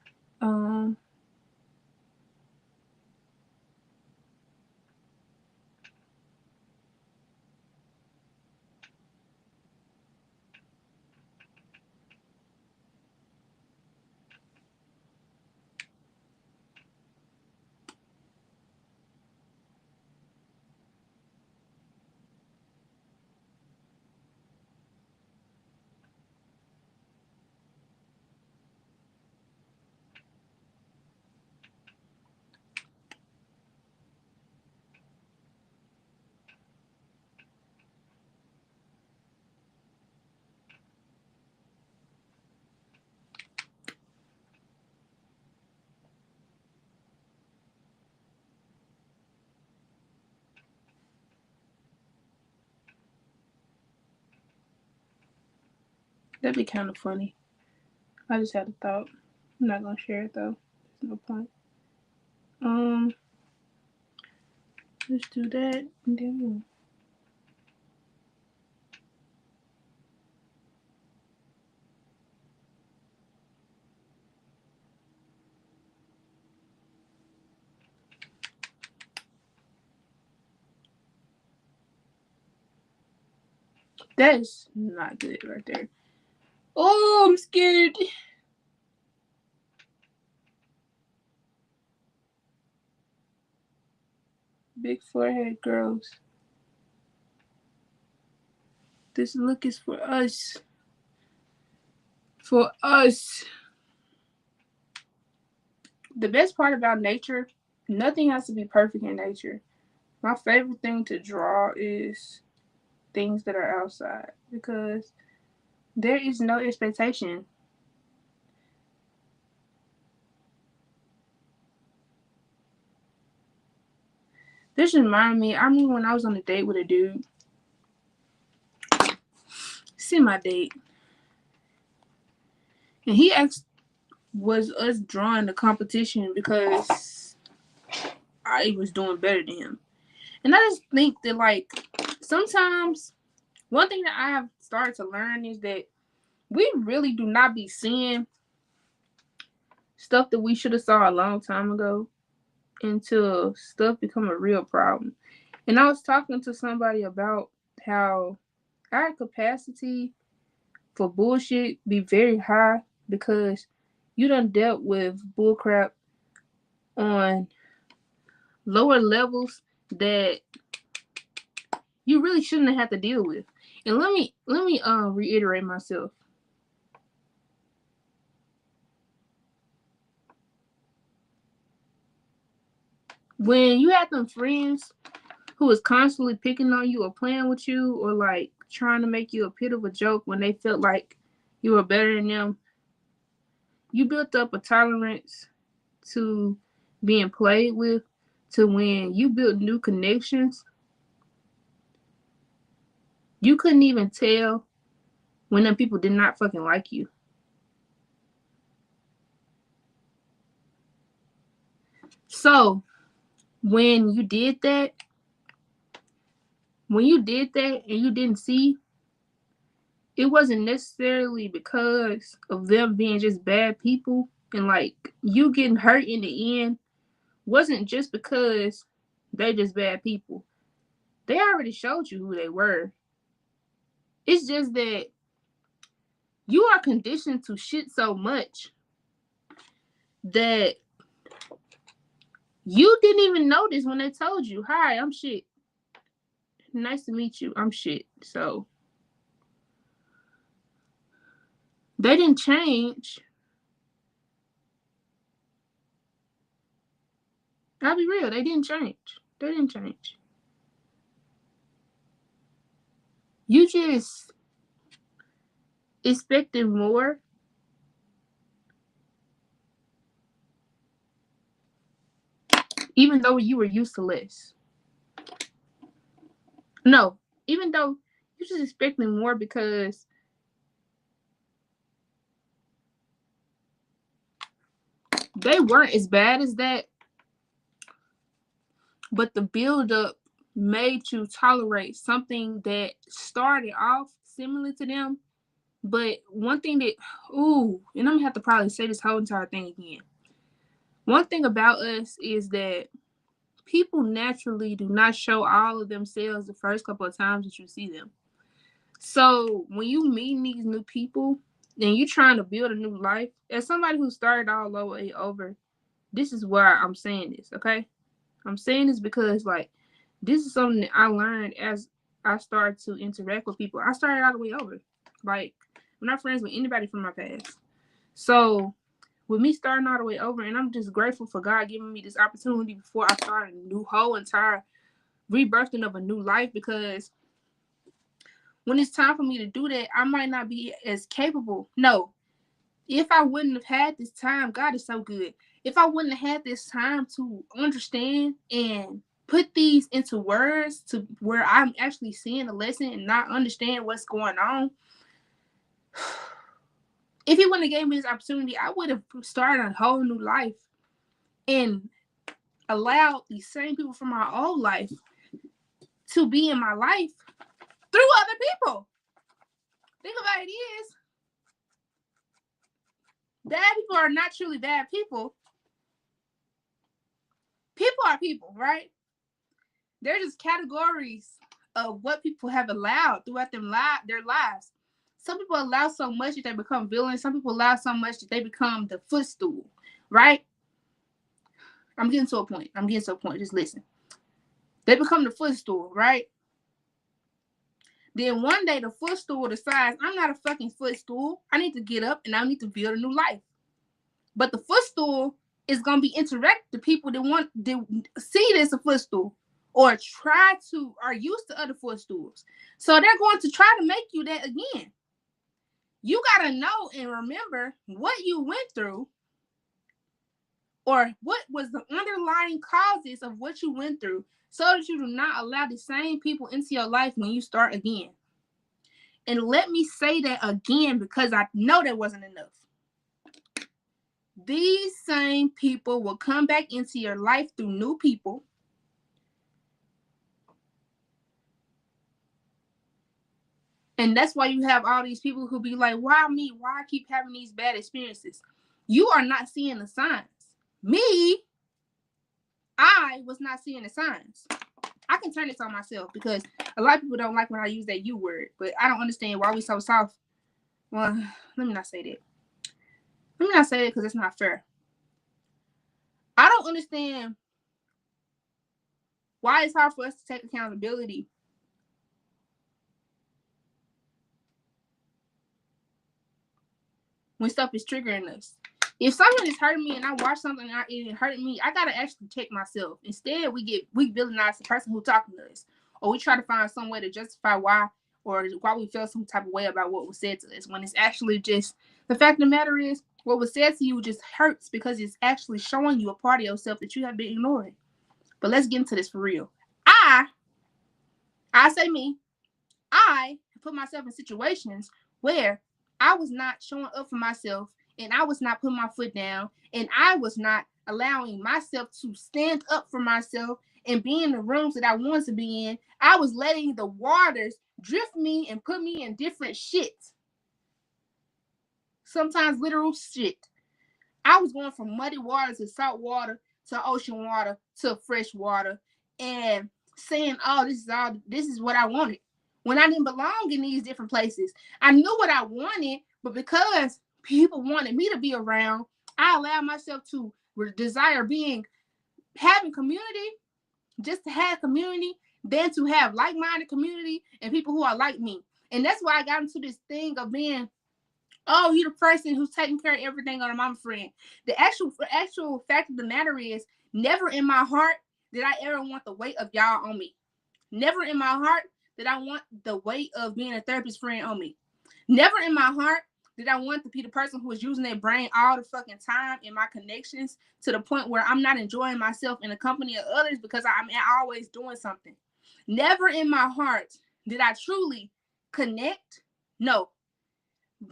That'd be kind of funny. I just had a thought. I'm not gonna share it though. There's no point. Let's do that and then that is not good right there. Oh, I'm scared. Big forehead girls. This look is for us. For us. The best part about nature, nothing has to be perfect in nature. My favorite thing to draw is things that are outside because there is no expectation. This reminded me, I remember when I was on a date with a dude. See my date. And he asked, was us drawing the competition because I was doing better than him. And I just think that, like, sometimes one thing that I have started to learn is that we really do not be seeing stuff that we should have saw a long time ago until stuff become a real problem. And I was talking to somebody about how our capacity for bullshit be very high because you done dealt with bullcrap on lower levels that you really shouldn't have had to deal with. And let me reiterate myself. When you have them friends who is constantly picking on you or playing with you or like trying to make you a pit of a joke when they felt like you were better than them, you built up a tolerance to being played with to when you built new connections. You couldn't even tell when them people did not fucking like you. So when you did that and you didn't see, it wasn't necessarily because of them being just bad people and like you getting hurt in the end wasn't just because they just bad people. They already showed you who they were. It's just that you are conditioned to shit so much that you didn't even notice when they told you, hi, I'm shit. Nice to meet you. I'm shit. So they didn't change. I'll be real. They didn't change. They didn't change. You just expected more. Even though you were used to less. No, even though you just expecting more because they weren't as bad as that, but the buildup made you tolerate something that started off similar to them. But one thing that, and I'm gonna have to probably say this whole entire thing again. One thing about us is that people naturally do not show all of themselves the first couple of times that you see them. So when you meet these new people and you're trying to build a new life, as somebody who started all the way over, this is why I'm saying this, okay? I'm saying this because, like, this is something that I learned as I started to interact with people. I started all the way over. Like, I'm not friends with anybody from my past. So, with me starting all the way over, and I'm just grateful for God giving me this opportunity before I started a new whole entire rebirthing of a new life, because when it's time for me to do that, I might not be as capable. No, if I wouldn't have had this time, God is so good. If I wouldn't have had this time to understand and put these into words to where I'm actually seeing a lesson and not understand what's going on, if he wouldn't have gave me this opportunity, I would have started a whole new life and allowed these same people from my old life to be in my life through other people. Think about it is, bad people are not truly bad people. People are people, right? They're just categories of what people have allowed throughout their lives. Some people allow so much that they become villains. Some people allow so much that they become the footstool, right? I'm getting to a point. Just listen. They become the footstool, right? Then one day the footstool decides I'm not a fucking footstool. I need to get up and I need to build a new life. But the footstool is gonna be interactive to people that want to see it as a footstool or try to are used to other footstools. So they're going to try to make you that again. You gotta know and remember what you went through or what was the underlying causes of what you went through so that you do not allow the same people into your life when you start again. And let me say that again because I know that wasn't enough. These same people will come back into your life through new people. And that's why you have all these people who be like, why me? Why I keep having these bad experiences? You are not seeing the signs. Me, I was not seeing the signs. I can turn this on myself because a lot of people don't like when I use that you word, but I don't understand why we so soft. Well, let me not say that. Let me not say that because it's not fair. I don't understand why it's hard for us to take accountability when stuff is triggering us. If someone is hurting me and I watch something and it hurting me, I gotta actually check myself. Instead, we villainize the person who's talking to us, or we try to find some way to justify why we feel some type of way about what was said to us. When it's actually just the fact of the matter is, what was said to you just hurts because it's actually showing you a part of yourself that you have been ignoring. But let's get into this for real. I say me, I put myself in situations where I was not showing up for myself and I was not putting my foot down and I was not allowing myself to stand up for myself and be in the rooms that I wanted to be in. I was letting the waters drift me and put me in different shit. Sometimes literal shit. I was going from muddy water to salt water to ocean water to fresh water and saying, oh, this is what I wanted. When I didn't belong in these different places. I knew what I wanted, but because people wanted me to be around, I allowed myself to desire having community, just to have community, than to have like-minded community and people who are like me. And that's why I got into this thing of being, oh, you're the person who's taking care of everything on a mama friend. The actual fact of the matter is, never in my heart did I ever want the weight of y'all on me. Never in my heart did I want the weight of being a therapist friend on me. Never in my heart did I want to be the person who is using their brain all the fucking time in my connections to the point where I'm not enjoying myself in the company of others because I'm always doing something. Never in my heart did I truly connect. No.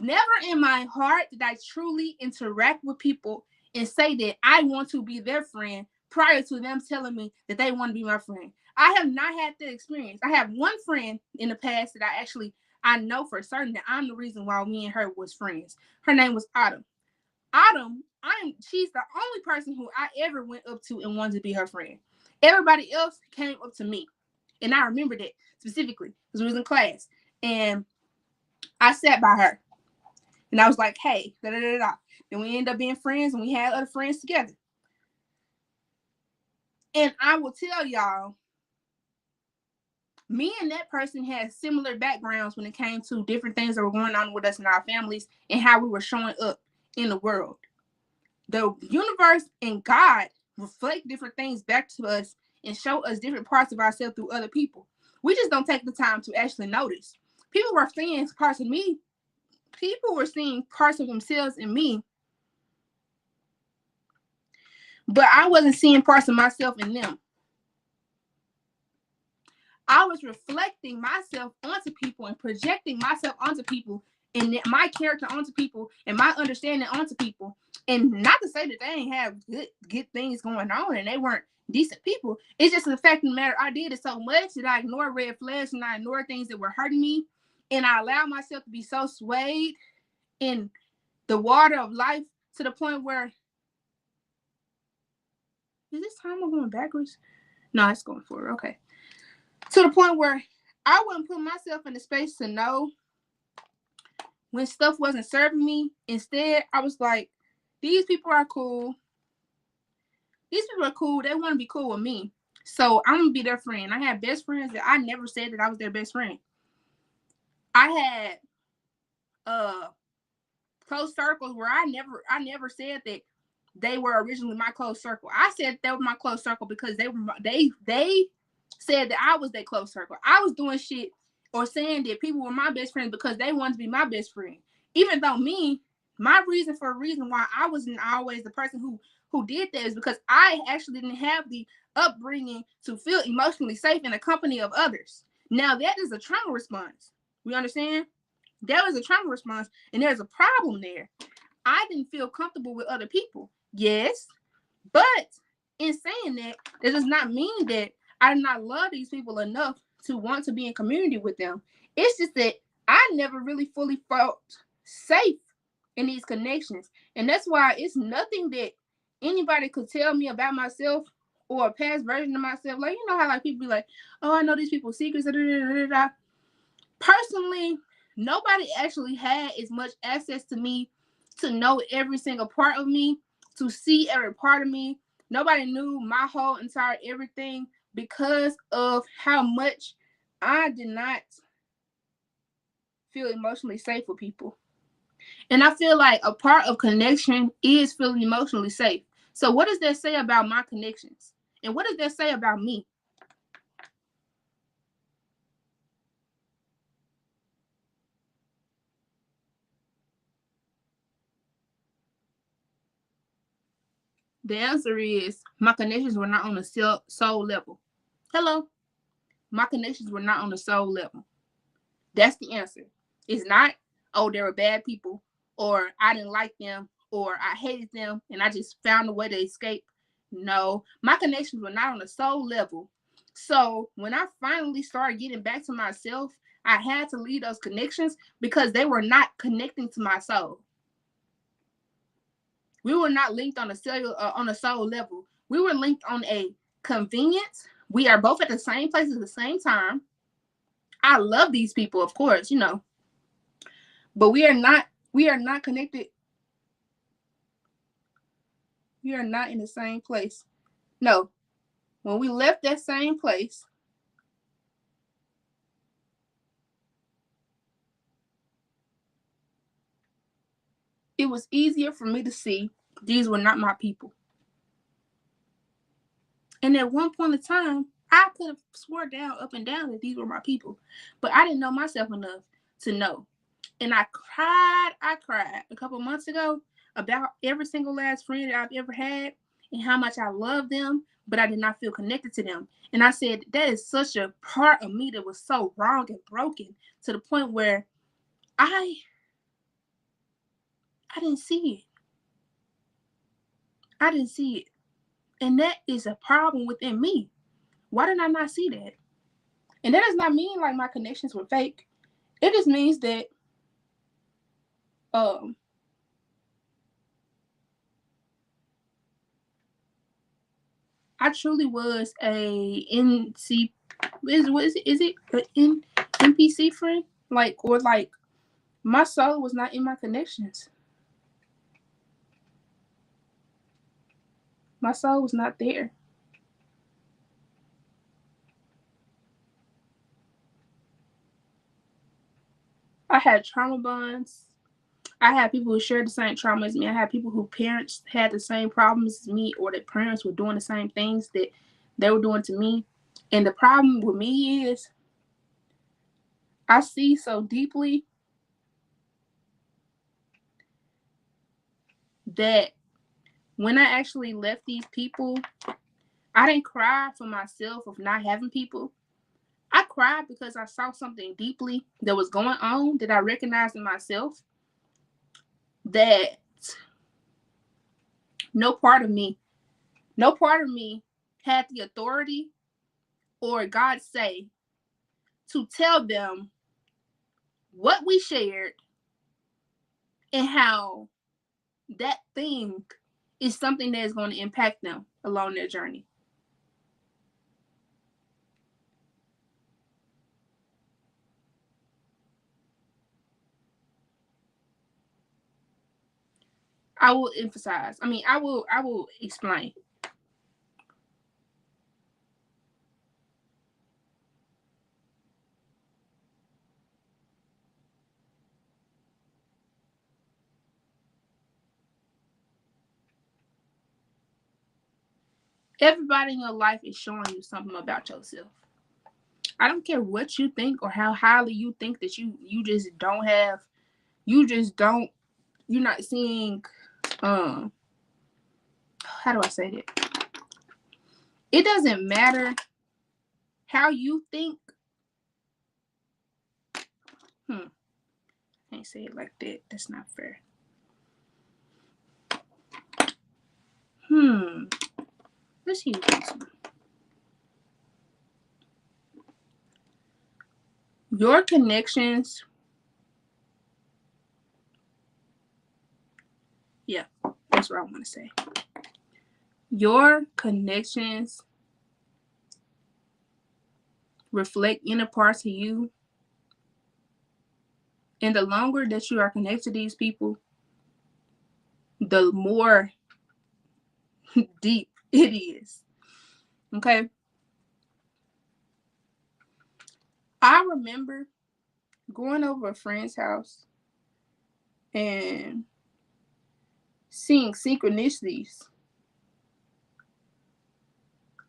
Never in my heart did I truly interact with people and say that I want to be their friend prior to them telling me that they want to be my friend. I have not had that experience. I have one friend in the past that I know for certain that I'm the reason why me and her was friends. Her name was Autumn. Autumn, she's the only person who I ever went up to and wanted to be her friend. Everybody else came up to me. And I remember that specifically because we was in class. And I sat by her. And I was like, hey, da da da da. Then we ended up being friends and we had other friends together. And I will tell y'all, me and that person had similar backgrounds when it came to different things that were going on with us in our families and how we were showing up in the world. The universe and God reflect different things back to us and show us different parts of ourselves through other people. We just don't take the time to actually notice. People were seeing parts of me. People were seeing parts of themselves in me, but I wasn't seeing parts of myself in them. I was reflecting myself onto people and projecting myself onto people and my character onto people and my understanding onto people. And not to say that they ain't have good things going on and they weren't decent people. It's just the fact of the matter, I did it so much that I ignored red flags and I ignored things that were hurting me. And I allowed myself to be so swayed in the water of life to the point where, is this time I'm going backwards? No, it's going forward. Okay. To the point where I wouldn't put myself in the space to know when stuff wasn't serving me. Instead, I was like, these people are cool. These people are cool. They want to be cool with me. So I'm going to be their friend. I had best friends that I never said that I was their best friend. I had close circles where I never said that they were originally my close circle. I said they were my close circle because they said that I was their close circle. I was doing shit or saying that people were my best friends because they wanted to be my best friend. Even though my reason why I wasn't always the person who did that is because I actually didn't have the upbringing to feel emotionally safe in the company of others. Now that is a trauma response. We understand? There was a trauma response, and there's a problem there. I didn't feel comfortable with other people. Yes, but in saying that, it does not mean that I do not love these people enough to want to be in community with them. It's just that I never really fully felt safe in these connections. And that's why it's nothing that anybody could tell me about myself or a past version of myself. Like, you know how like people be like, oh, I know these people's secrets. Da, da, da, da, da. Personally, nobody actually had as much access to me to know every single part of me, to see every part of me. Nobody knew my whole entire everything because of how much I did not feel emotionally safe with people. And I feel like a part of connection is feeling emotionally safe. So what does that say about my connections? And what does that say about me? The answer is my connections were not on a soul level. Hello? My connections were not on a soul level. That's the answer. It's not, oh, they were bad people, or I didn't like them, or I hated them, and I just found a way to escape. No, my connections were not on a soul level. So when I finally started getting back to myself, I had to leave those connections because they were not connecting to my soul. We were not linked on a soul level. We were linked on a convenience. We are both at the same place at the same time. I love these people, of course, but we are not connected. We are not in the same place. No. When we left that same place, it was easier for me to see these were not my people. And at one point in time, I could have swore down up and down that these were my people. But I didn't know myself enough to know. And I cried a couple months ago about every single last friend that I've ever had and how much I love them, but I did not feel connected to them. And I said, that is such a part of me that was so wrong and broken to the point where I didn't see it. I didn't see it. And that is a problem within me. Why did I not see that? And that does not mean like my connections were fake. It just means that um I truly was a NC is it an NPC friend? Like my soul was not in my connections. My soul was not there. I had trauma bonds. I had people who shared the same trauma as me. I had people whose parents had the same problems as me, or their parents were doing the same things that they were doing to me. And the problem with me is I see so deeply that when I actually left these people, I didn't cry for myself of not having people. I cried because I saw something deeply that was going on that I recognized in myself that no part of me, no part of me had the authority or God say to tell them what we shared and how that thing is something that is going to impact them along their journey. I will emphasize. I will explain. Everybody in your life is showing you something about yourself. I don't care what you think or how highly you think that you just don't have, you just don't, you're not seeing, how do I say that? It doesn't matter how you think. I can't say it like that. That's not fair. Let's use this one. Your connections. Yeah, that's what I want to say. Your connections reflect inner parts of you. And the longer that you are connected to these people, the more deep it is. Okay? I remember going over a friend's house and seeing synchronicities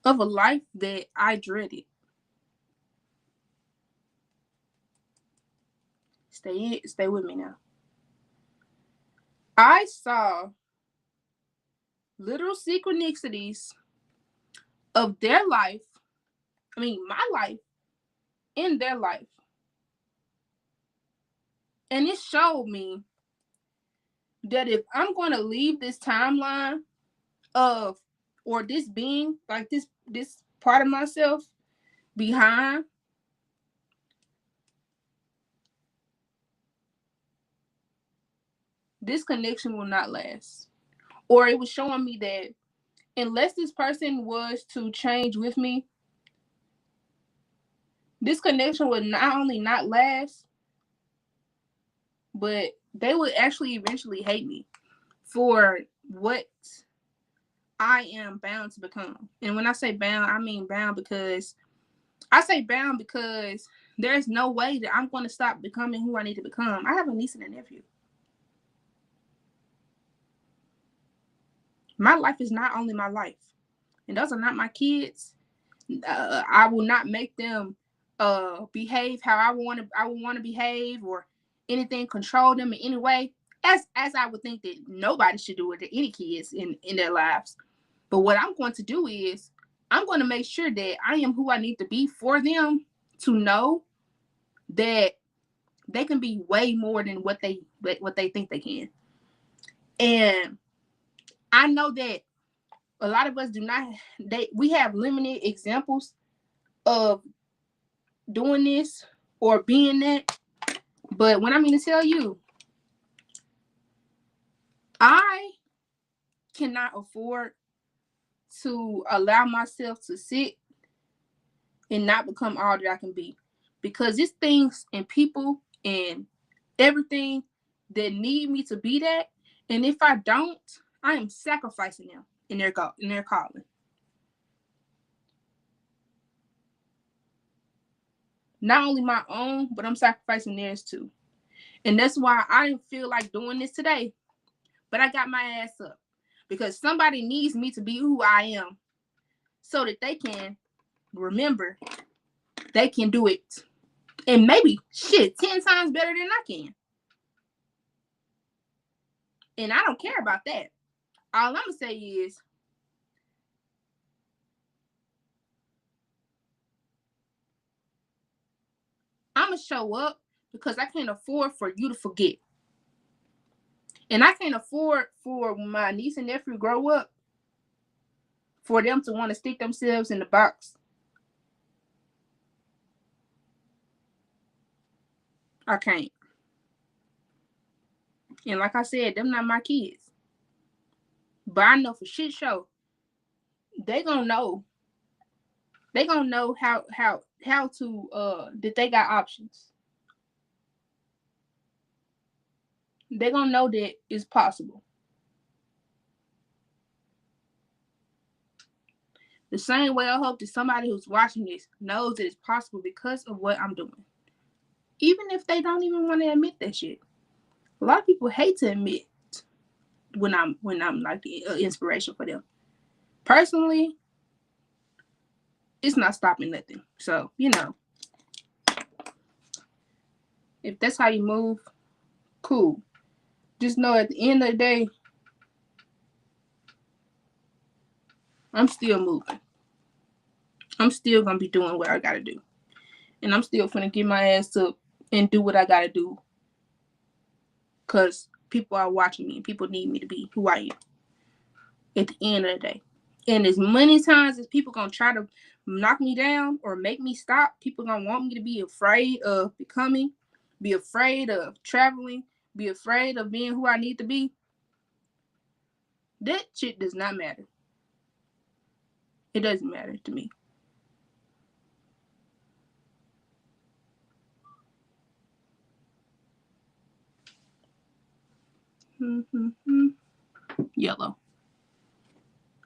of a life that I dreaded. Stay with me now. I saw literal synchronicities of their life, my life, in their life. And it showed me that if I'm going to leave this timeline of, or this being, like this part of myself behind, this connection will not last. Or it was showing me that unless this person was to change with me, this connection would not only not last, but they would actually eventually hate me for what I am bound to become. And when I say bound, I mean bound because there's no way that I'm going to stop becoming who I need to become. I have a niece and a nephew. My life is not only my life. And those are not my kids. I will not make them behave how I would want to behave or anything, control them in any way. As I would think that nobody should do it to any kids in their lives. But what I'm going to do is I'm going to make sure that I am who I need to be for them to know that they can be way more than what they think they can. And I know that a lot of us do not, we have limited examples of doing this or being that. But when I mean to tell you, I cannot afford to allow myself to sit and not become all that I can be. Because it's things and people and everything that need me to be that. And if I don't, I am sacrificing them in their calling. Not only my own, but I'm sacrificing theirs too. And that's why I didn't feel like doing this today. But I got my ass up. Because somebody needs me to be who I am so that they can remember they can do it. And maybe, 10 times better than I can. And I don't care about that. All I'm going to say is, I'm going to show up because I can't afford for you to forget. And I can't afford for my niece and nephew grow up for them to want to stick themselves in the box. I can't. And like I said, them not my kids. But I know for shit show, they gonna know. They gonna know how to that they got options. They gonna know that it's possible. The same way I hope that somebody who's watching this knows that it's possible because of what I'm doing. Even if they don't even want to admit that shit. A lot of people hate to admit when I'm like the inspiration for them. Personally, it's not stopping nothing. So, you know, if that's how you move, cool. Just know at the end of the day, I'm still moving. I'm still gonna be doing what I gotta do. And I'm still finna get my ass up and do what I gotta do. Cause people are watching me and people need me to be who I am at the end of the day. And as many times as people gonna try to knock me down or make me stop, people gonna want me to be afraid of becoming, be afraid of traveling, be afraid of being who I need to be. That shit does not matter. It doesn't matter to me. Yellow.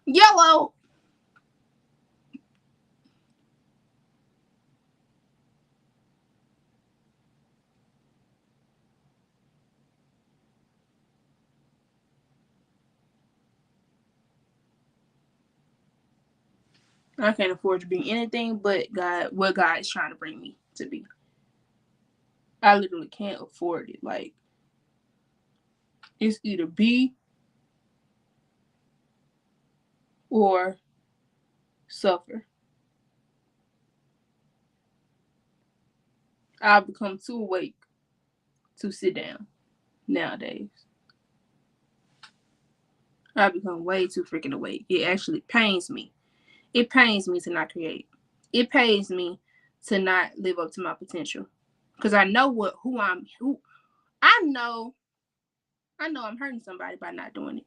Yellow! I can't afford to be anything but God, what God is trying to bring me to be. I literally can't afford it. Like, it's either be or suffer. I've become too awake to sit down nowadays. I've become way too freaking awake. It actually pains me. It pains me to not create. It pains me to not live up to my potential. Cause I know who I know I'm hurting somebody by not doing it.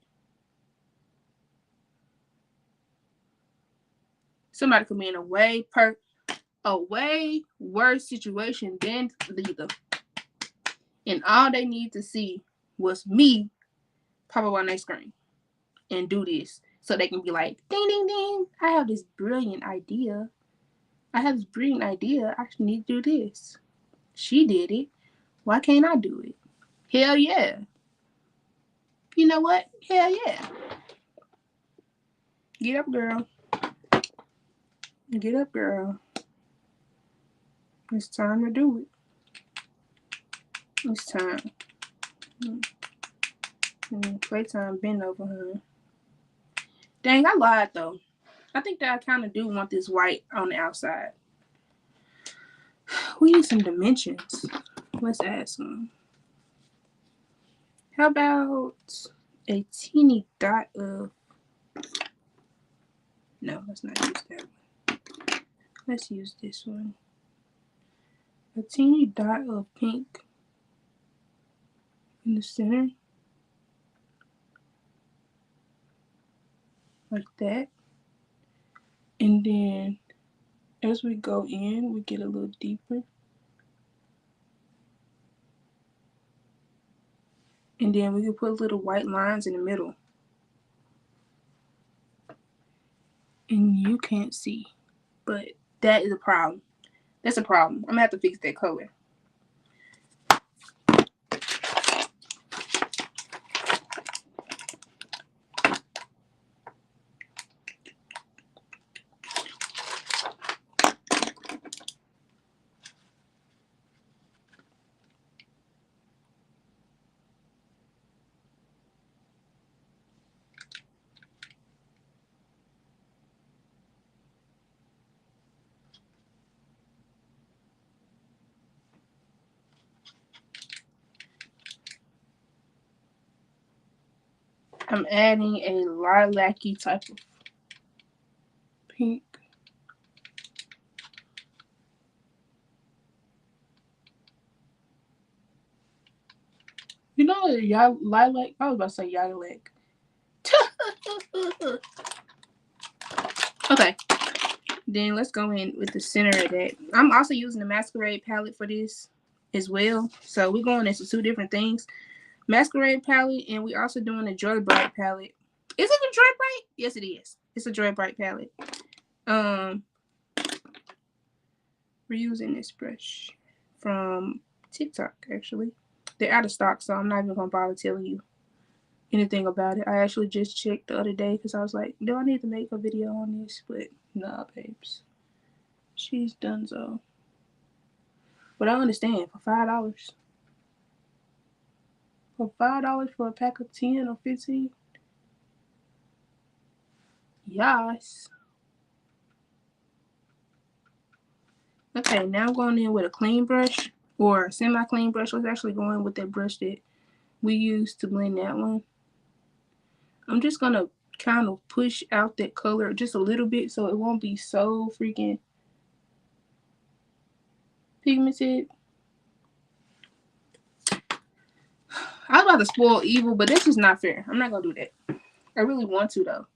Somebody could be in a way worse situation than Letha. And all they need to see was me pop up on their screen and do this. So they can be like, ding, ding, ding. I have this brilliant idea. I actually need to do this. She did it. Why can't I do it? Hell yeah. You know what? Hell yeah. Get up, girl. Get up, girl. It's time to do it. It's time. Playtime been over her. Dang, I lied though. I think that I kind of do want this white on the outside. We need some dimensions. Let's add some. How about a teeny dot of... No, let's not use that one. Let's use this one. A teeny dot of pink in the center. Like that. And then as we go in, we get a little deeper. And then we can put little white lines in the middle. And you can't see. But that is a problem. That's a problem. I'm going to have to fix that color. I'm adding a lilac-y type of pink. You know, lilac. I was about to say lilac. Okay. Then let's go in with the center of that. I'm also using the Masquerade palette for this as well. So we're going into two different things. Masquerade palette, and we're also doing a Joy Bright palette. Is it a Joy Bright? Yes, it is. It's a Joy Bright palette. We're using this brush from TikTok, actually. They're out of stock, so I'm not even going to bother telling you anything about it. I actually just checked the other day because I was like, do I need to make a video on this? But nah, babes. She's done so. But I understand for $5. For $5 for a pack of 10 or 15. Yes. Okay, now I'm going in with a clean brush or semi-clean brush. Let's actually go in with that brush that we used to blend that one. I'm just gonna kind of push out that color just a little bit so it won't be so freaking pigmented. I was about to spoil evil, but this is not fair. I'm not gonna do that. I really want to though.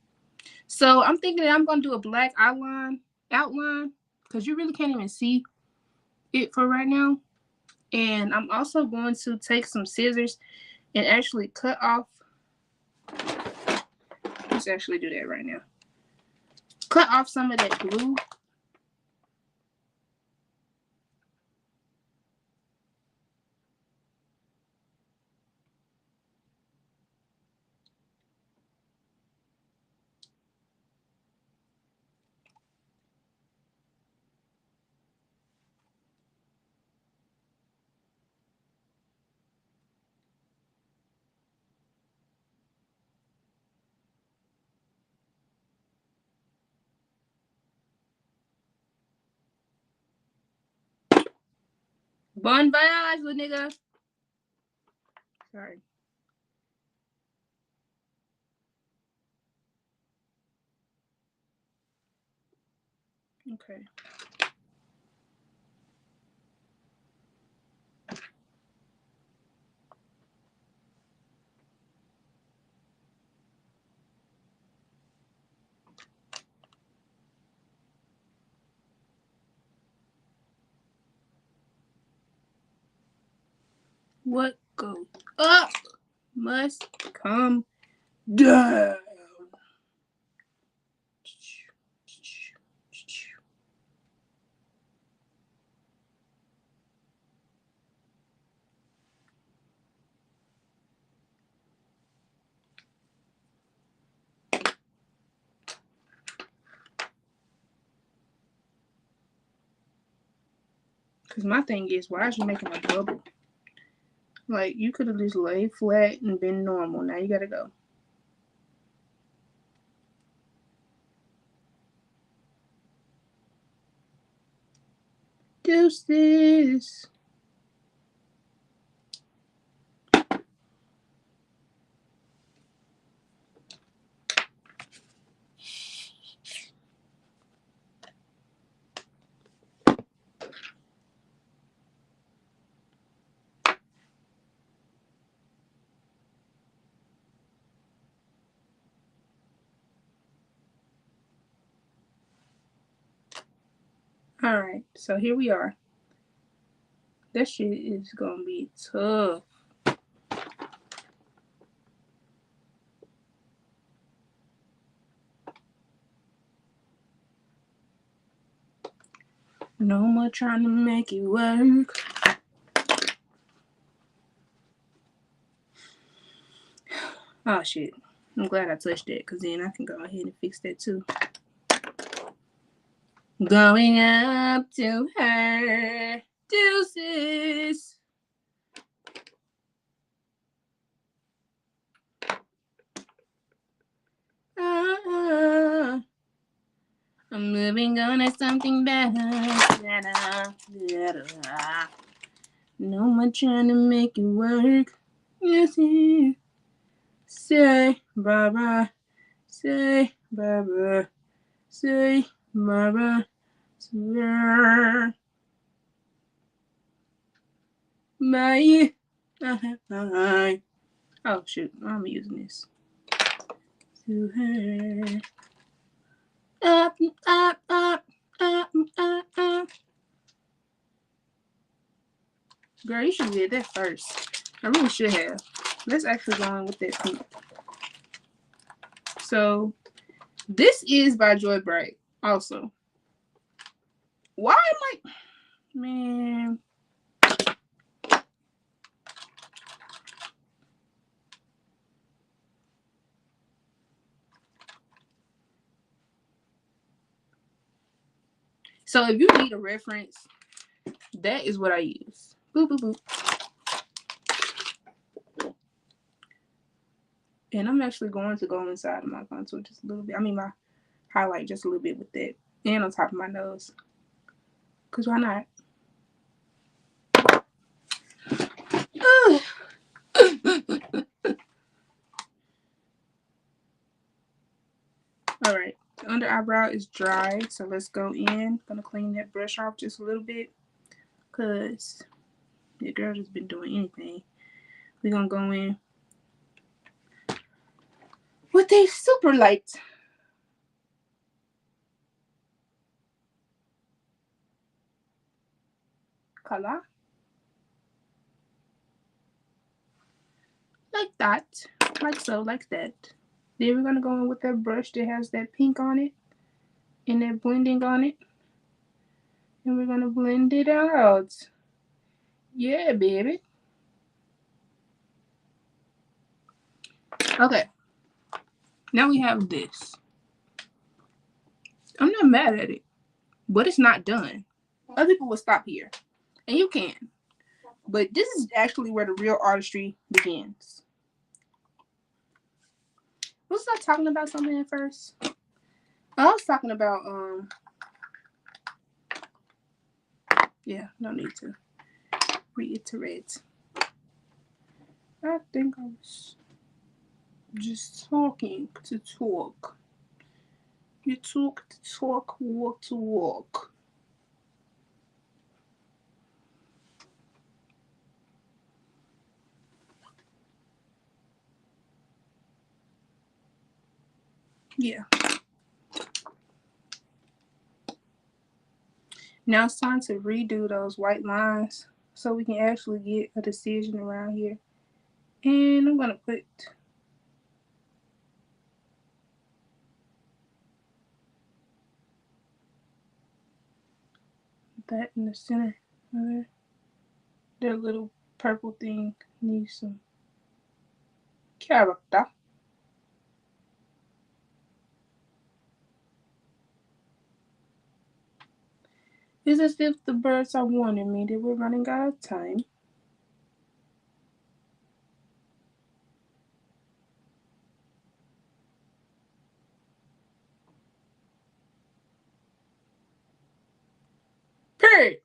So I'm thinking that I'm gonna do a black outline because you really can't even see it for right now. And I'm also going to take some scissors and actually cut off. Let's actually do that right now. Cut off some of that glue. Bon voyage, little nigga. Sorry. Okay. What goes up must come down. Because my thing is, why is you making a bubble? Like, you could have just laid flat and been normal. Now you gotta go. Deuces. Alright, so here we are. That shit is gonna be tough. No more trying to make it work. Oh shit. I'm glad I touched that because then I can go ahead and fix that too. Going up to her. Deuces. I'm moving on to something better. No more trying to make it work. Yes, you say bye-bye. Say bye-bye. Say bye-bye. Bye. Bye. Oh, shoot. I'm using this. To her. Up, up, up, up, up, up. Girl, you should have did that first. I really should have. Let's actually go on with that pink. So, this is by Joy Bright also. Why am I... Man. So if you need a reference, that is what I use. Boop, boop, boop. And I'm actually going to go inside of my contour just a little bit. I mean, my highlight just a little bit with that. And on top of my nose. Because why not? Alright. The under eyebrow is dry. So let's go in. Gonna clean that brush off just a little bit. Because the girl just been doing anything. We're gonna go in with a super light color. Like that. Like so, like that. Then we're gonna go in with that brush that has that pink on it. And that blending on it. And we're gonna blend it out. Yeah, baby. Okay. Now we have this. I'm not mad at it, but it's not done. Other people will stop here. And you can. But this is actually where the real artistry begins. Was I talking about something at first? I was talking about yeah, no need to reiterate. I think I was just talking to talk. You talk to talk, walk to walk. Yeah. Now it's time to redo those white lines so we can actually get a decision around here. And I'm going to put that in the center of there. That little purple thing needs some character. It's as if the birds are warning me that we're running out of time. Period.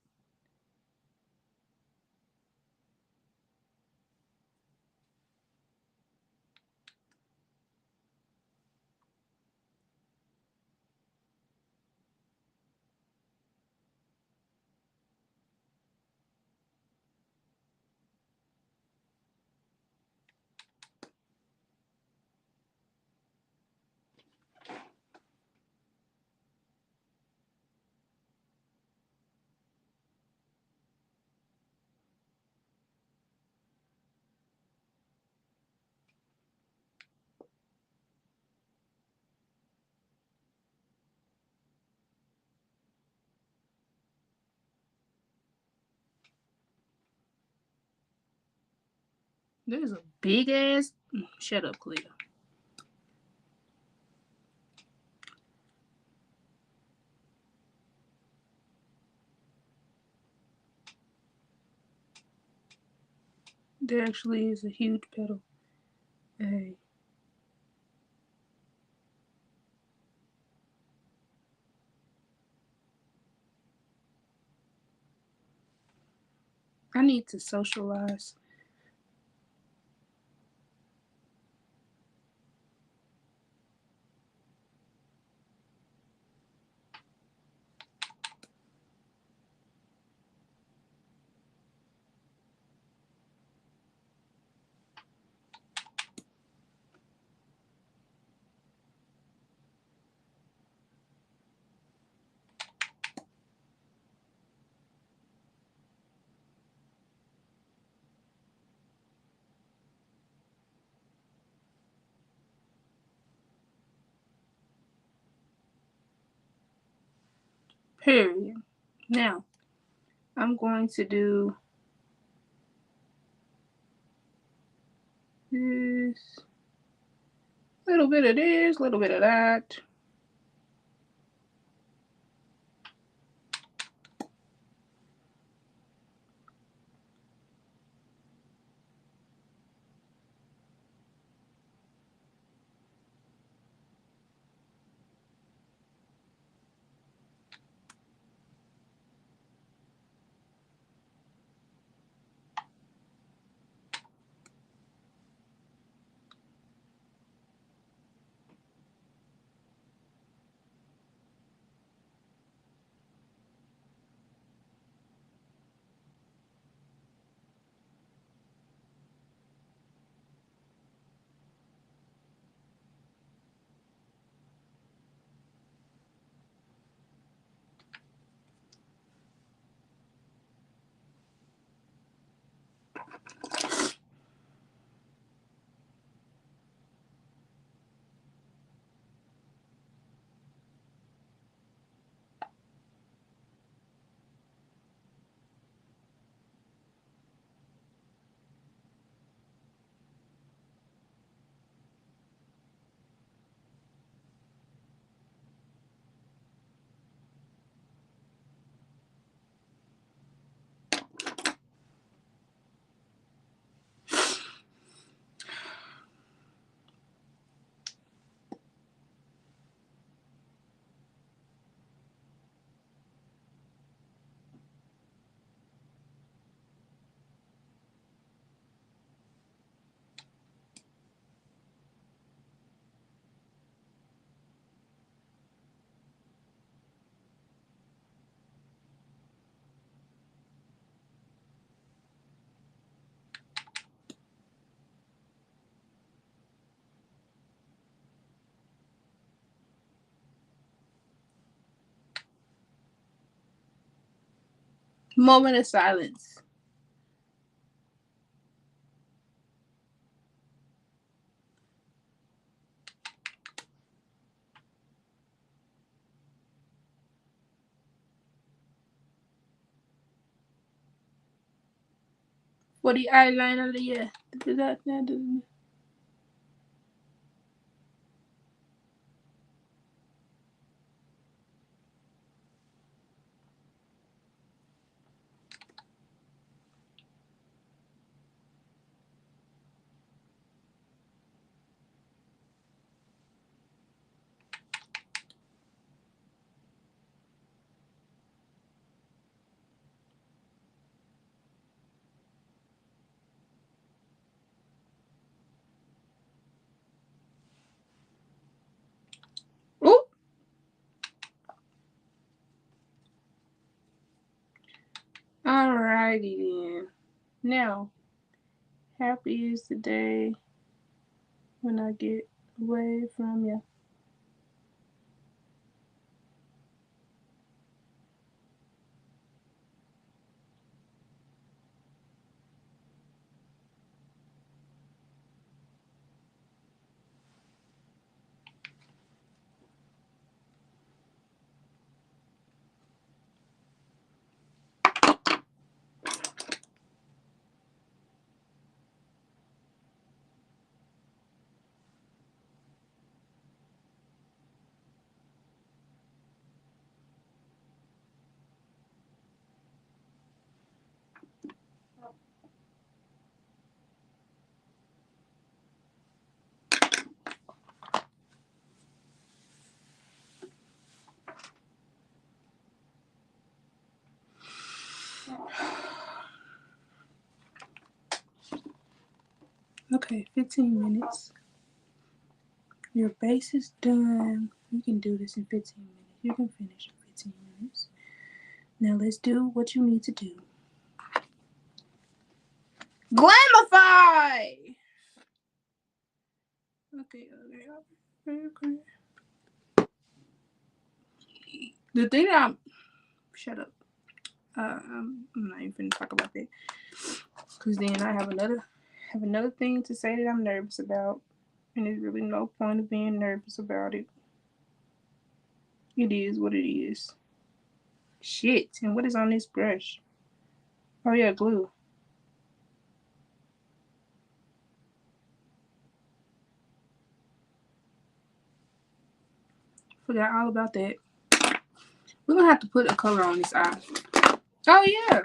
There's a big ass. Shut up, Cleo. There actually is a huge petal. Hey. I need to socialize. Period. Now, I'm going to do this. Little bit of this, little bit of that. Moment of silence. For the eyeliner, yeah. Ooh. Alrighty then. Now, happy is the day when I get away from you. Okay, 15 minutes. Your base is done. You can do this in 15 minutes. You can finish in 15 minutes. Now let's do what you need to do. Glamify! Okay. The thing that I'm... Shut up. I'm not even finna talk about that. Because then I have another thing to say that I'm nervous about. And there's really no point of being nervous about it. It is what it is. Shit. And what is on this brush? Oh yeah, glue. Forgot all about that. We're gonna have to put a color on this eye. Oh yeah.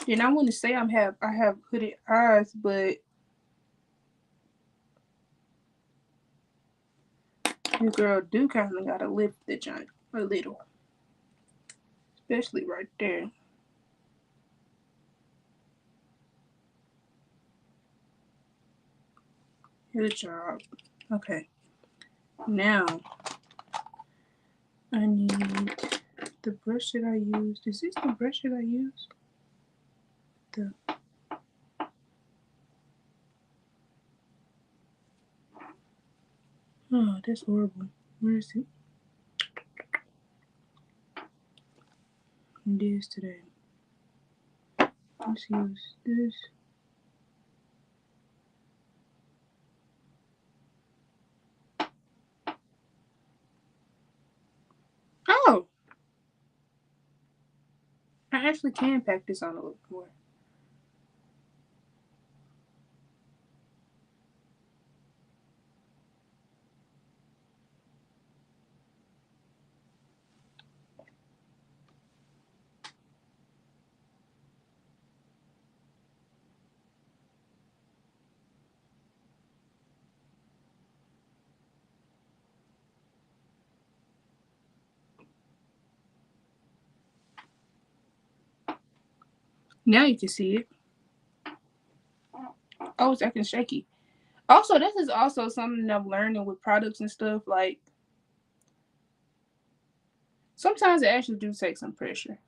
And I want to say I have hooded eyes, but your girl do kind of gotta lift the joint a little, especially right there. Good job. Okay. Now I need the brush that I used. Is this the brush that I used? The Oh, that's horrible. Where is it? It is today. Let's use this. Oh, I actually can pack this on a little more. Now you can see it. Oh, it's acting shaky. Also, this is also something I'm learning with products and stuff. Like, sometimes it actually do take some pressure.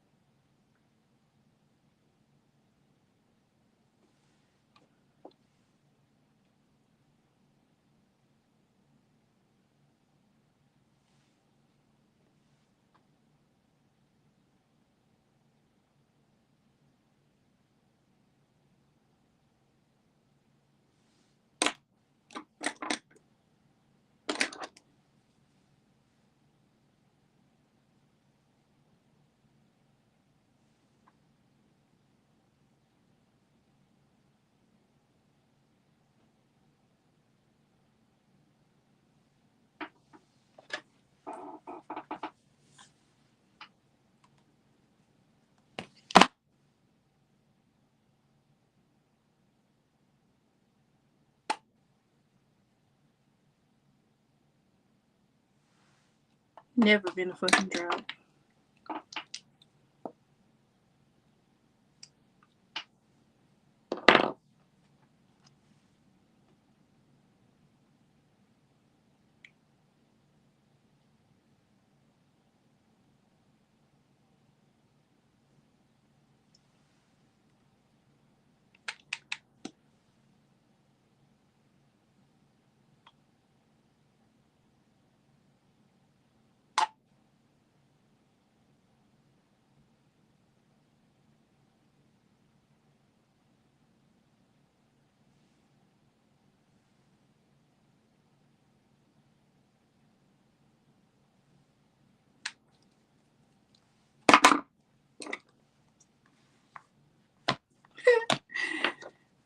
Never been a fucking drought.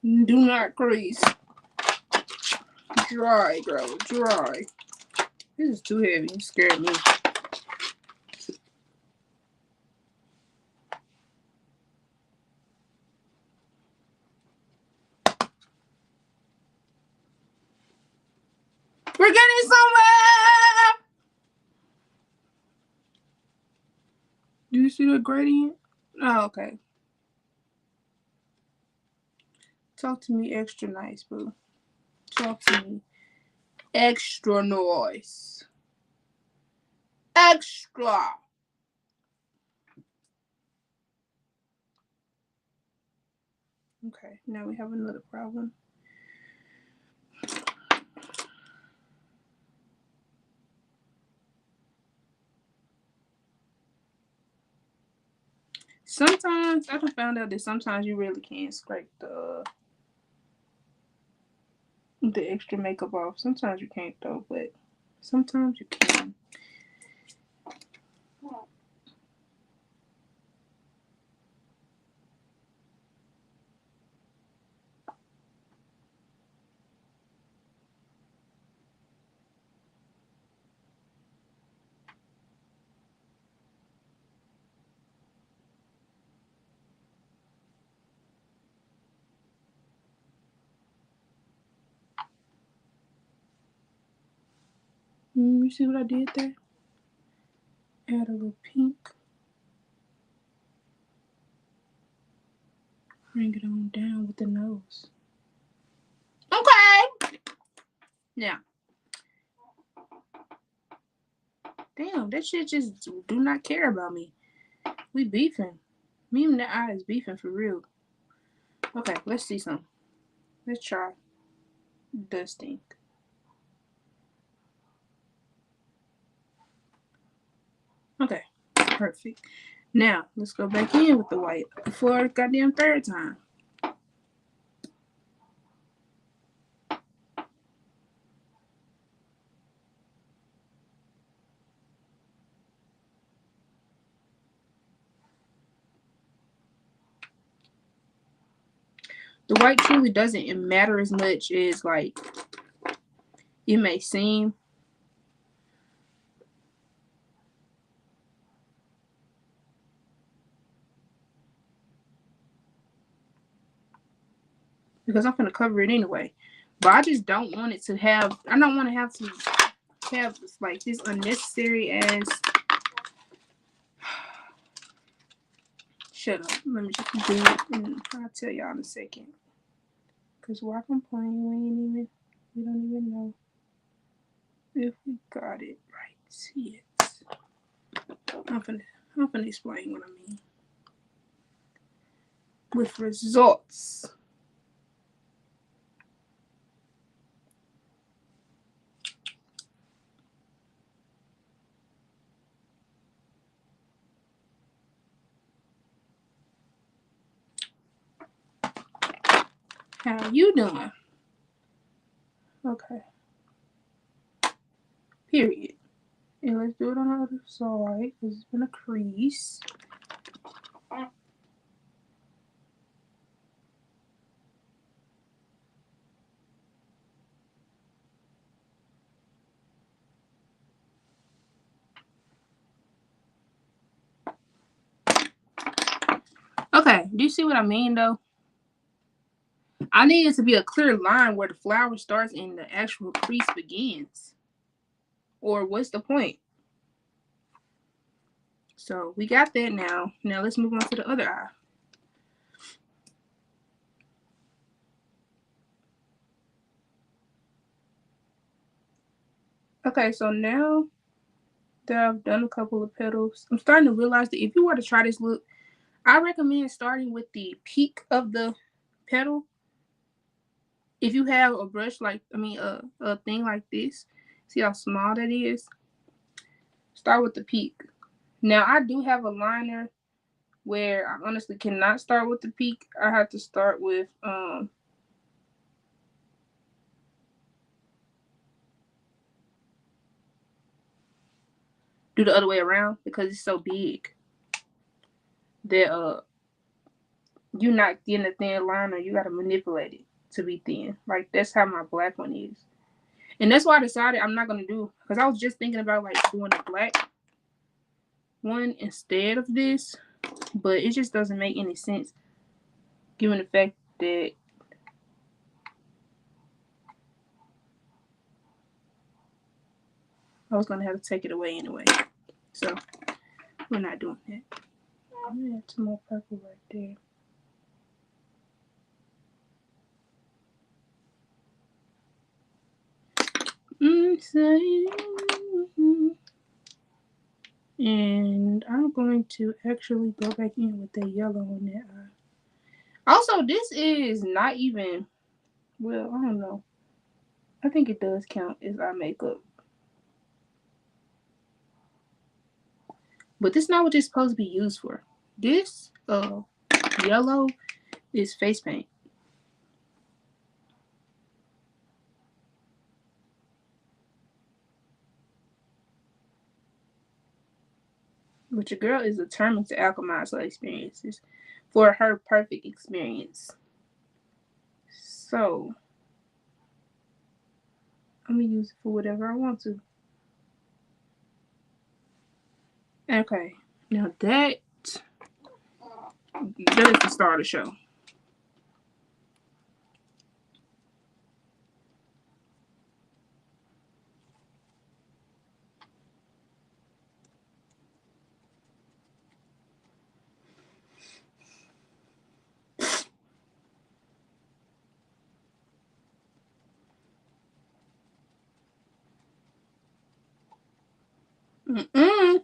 Do not crease. Dry, girl, dry. This is too heavy. You scared me. We're getting somewhere! Do you see the gradient? Oh, okay. Talk to me extra nice, boo. Talk to me extra nice. Extra. Okay, now we have another problem. Sometimes I just found out that sometimes you really can't scrape the extra makeup off. Sometimes you can't though, but sometimes you can. You see what I did there? Add a little pink. Bring it on down with the nose. Okay. Now. Damn, that shit just do not care about me. We beefing. Me and the eye is beefing for real. Okay, let's see some. Let's try dusting. Okay, perfect. Now, let's go back in with the white for goddamn third time. The white truly doesn't matter as much as like it may seem. Because I'm gonna cover it anyway. But I just don't want it to have I don't want to have like this unnecessary ass. Shut up. Let me just do it and I'll tell y'all in a second. Cause why complain? We don't even know if we got it right yet. I'm finna explain what I mean with results. How you doing? Okay. Period. And let's do it on the other side because it's been a crease. Okay, do you see what I mean though? I need it to be a clear line where the flower starts and the actual crease begins. Or what's the point? So we got that now. Now let's move on to the other eye. Okay, so now that I've done a couple of petals, I'm starting to realize that if you were to try this look, I recommend starting with the peak of the petal. If you have a brush a thing like this, see how small that is? Start with the peak. Now I do have a liner where I honestly cannot start with the peak. I have to start with do the other way around because it's so big that you're not getting a thin liner. You gotta manipulate it to be thin. Like that's how my black one is. And that's why I decided I'm not gonna do, because I was just thinking about like doing a black one instead of this, but it just doesn't make any sense given the fact that I was gonna have to take it away anyway. So we're not doing that. I'm gonna add some more purple right there. And I'm going to actually go back in with the yellow on that eye. Also, this is not even, well, I don't know. I think it does count as eye makeup. But this is not what it's supposed to be used for. This yellow is face paint. But your girl is determined to alchemize her experiences for her perfect experience. So I'm gonna use it for whatever I want to. Okay, now that is the start of the show. Mm-mm.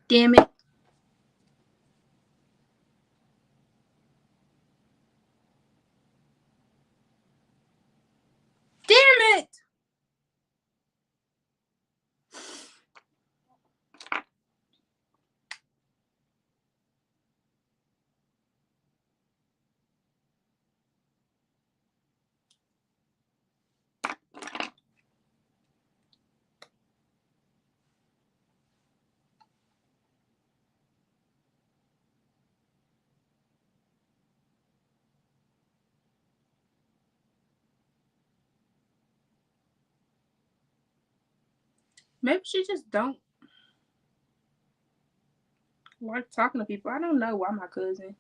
Damn it. Damn it. Maybe she just don't like talking to people. I don't know why my cousin.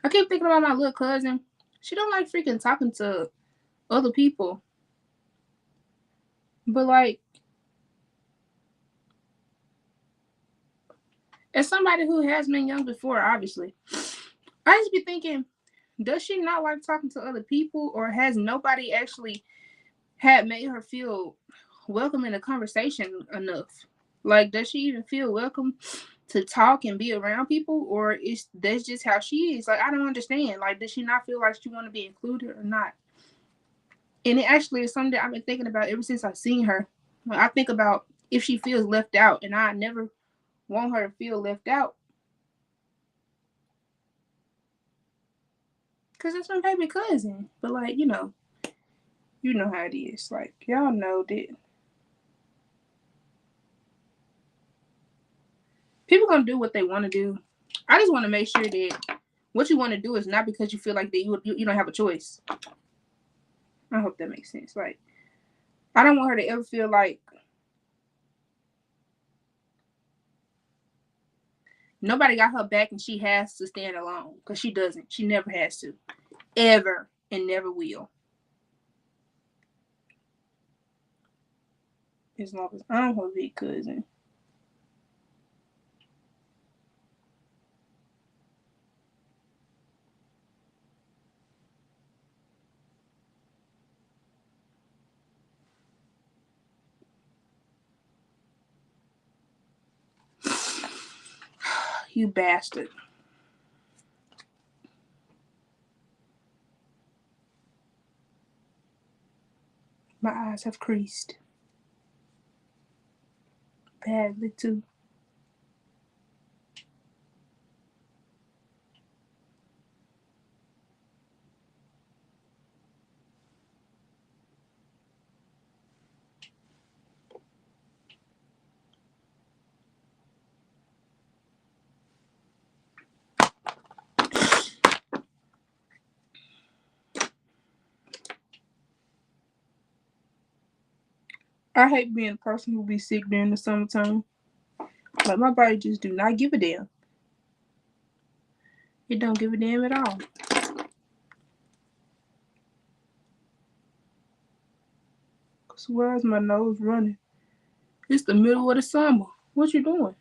I keep thinking about my little cousin. She don't like freaking talking to other people. But like, as somebody who has been young before, obviously, I just be thinking, does she not like talking to other people, or has nobody actually had made her feel welcome in a conversation enough? Like, does she even feel welcome to talk and be around people, or is that's just how she is? Like, I don't understand. Like, does she not feel like she want to be included or not? And it actually is something that I've been thinking about ever since I've seen her. I think about if she feels left out, and I never want her to feel left out because it's my baby cousin. But like, you know how it is. Like, y'all know that people gonna do what they want to do. I just want to make sure that what you want to do is not because you feel like that you don't have a choice. I hope that makes sense. Like, I don't want her to ever feel like nobody got her back and she has to stand alone, because she doesn't. She never has to, ever, and never will. As long as I'm her big cousin. You bastard. My eyes have creased. Badly, too. I hate being a person who be sick during the summertime. Like, my body just do not give a damn. It don't give a damn at all. Cause why is my nose running? It's the middle of the summer. What you doing?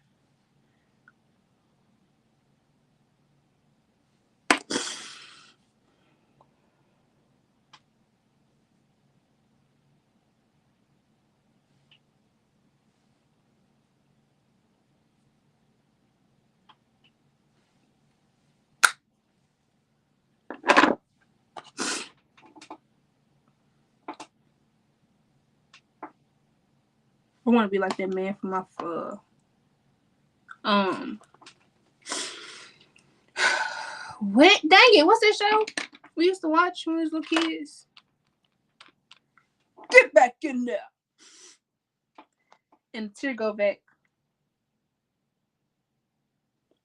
I want to be like that man from my what? Dang it! What's that show we used to watch when we was little kids? Get back in there. And the tear go back.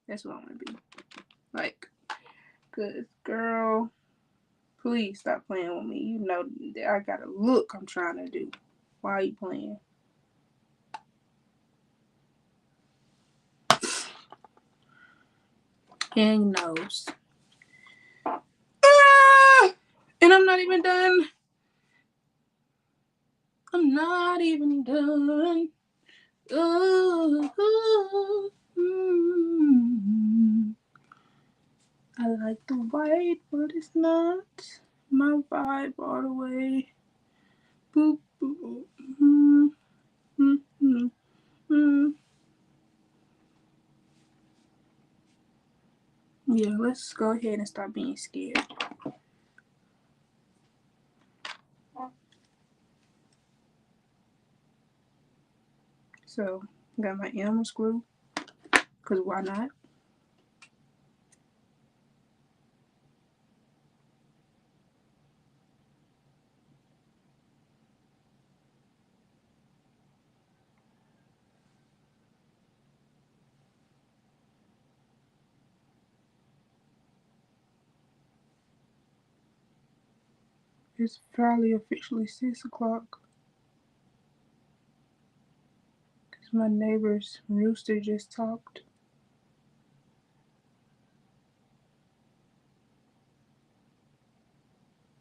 That's what I want to be. Like, cause girl, please stop playing with me. You know that I got a look I'm trying to do. Why are you playing? And nose. Ah! And I'm not even done. I'm not even done. Ooh, ooh, I like the white, but it's not my vibe all the way. Boop, boop, mm, mm, mm, mm. Yeah, let's go ahead and stop being scared. So, got my animal screw, because why not? It's probably officially 6 o'clock. My neighbor's rooster just talked.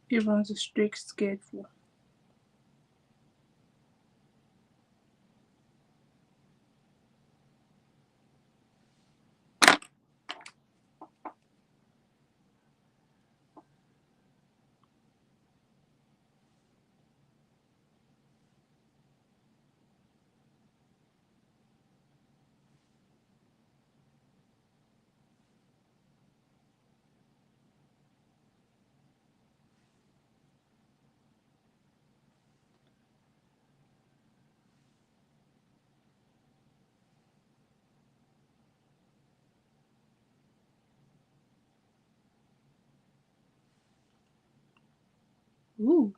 It runs a strict schedule. Ooh.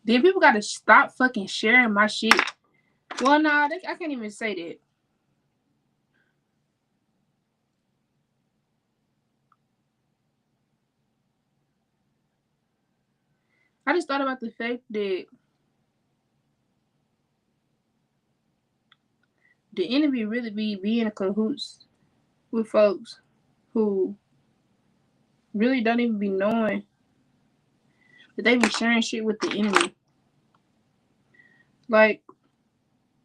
Then people gotta stop fucking sharing my shit. Well, nah, I can't even say that. I just thought about the fact that the enemy really be being in cahoots with folks who really don't even be knowing that they be sharing shit with the enemy. Like,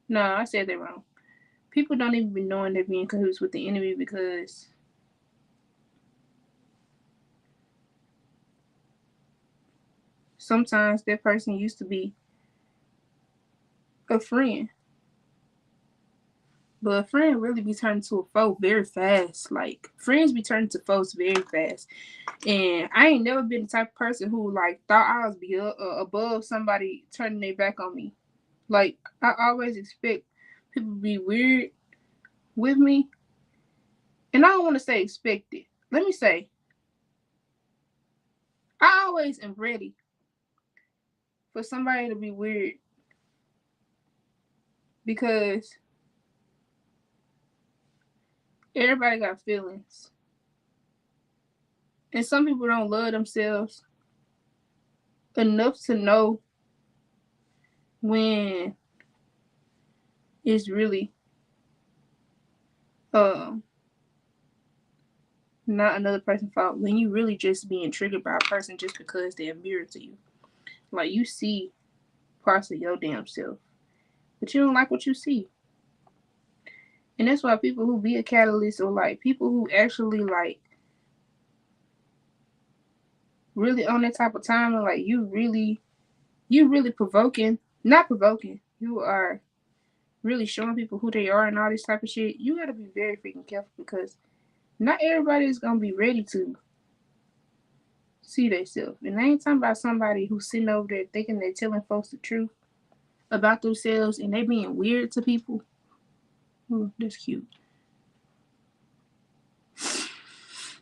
nah, I said that wrong. People don't even be knowing they're being in cahoots with the enemy because sometimes that person used to be a friend. But a friend really be turned to a foe very fast. Like, friends be turned to foes very fast. And I ain't never been the type of person who, like, thought I was above somebody turning their back on me. Like, I always expect people to be weird with me. And I don't want to say expect it. Let me say, I always am ready for somebody to be weird. Because everybody got feelings. And some people don't love themselves enough to know when it's really not another person's fault, when you really just being triggered by a person just because they're a mirror to you. Like, you see parts of your damn self, but you don't like what you see. And that's why people who be a catalyst, or like people who actually like really on that type of time, and like you really provoking, not provoking, you are really showing people who they are and all this type of shit. You gotta be very freaking careful, because not everybody is gonna be ready to see themselves. And I ain't talking about somebody who's sitting over there thinking they're telling folks the truth about themselves and they being weird to people. Ooh, that's cute.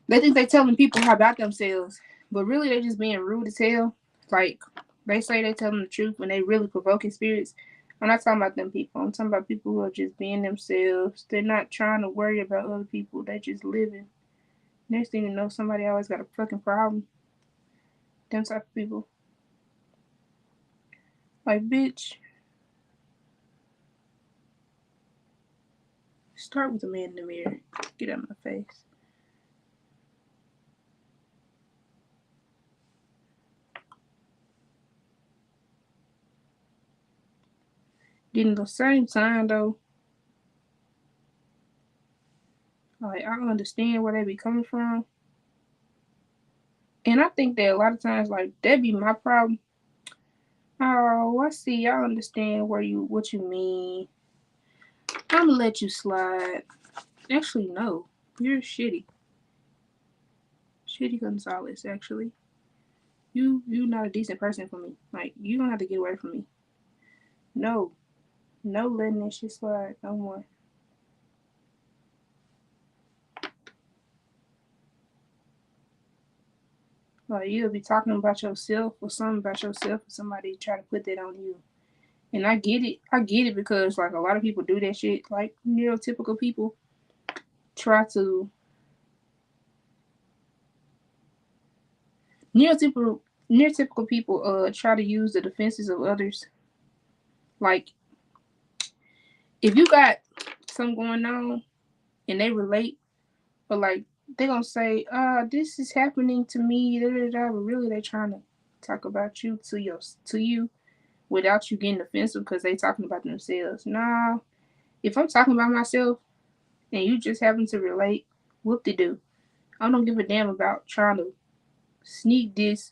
They think they telling people about themselves, but really they just being rude as hell. Like, they say they telling the truth when they really provoking spirits. I'm not talking about them people. I'm talking about people who are just being themselves. They're not trying to worry about other people. They just living. Next thing you know, somebody always got a fucking problem. Them type of people. Like, bitch, start with the man in the mirror. Get out of my face. Then at the same time, though, like, I understand where they be coming from. And I think that a lot of times, like, that be my problem. Oh, I see. I understand what you mean. I'm gonna let you slide. Actually, no. You're shitty. Shitty Gonzalez, actually. You not a decent person for me. Like, you don't have to get away from me. No. No letting that shit slide. No more. Like, you'll be talking about yourself or something about yourself, and somebody try to put that on you. And I get it. I get it, because like a lot of people do that shit. Like, neurotypical people try to Neurotypical people try to use the defenses of others. Like, if you got something going on and they relate, but like they gonna say, this is happening to me, da, da, da, but really they trying to talk about you to you without you getting offensive because they talking about themselves. Nah, if I'm talking about myself and you just happen to relate, whoop de doo. I don't give a damn about trying to sneak this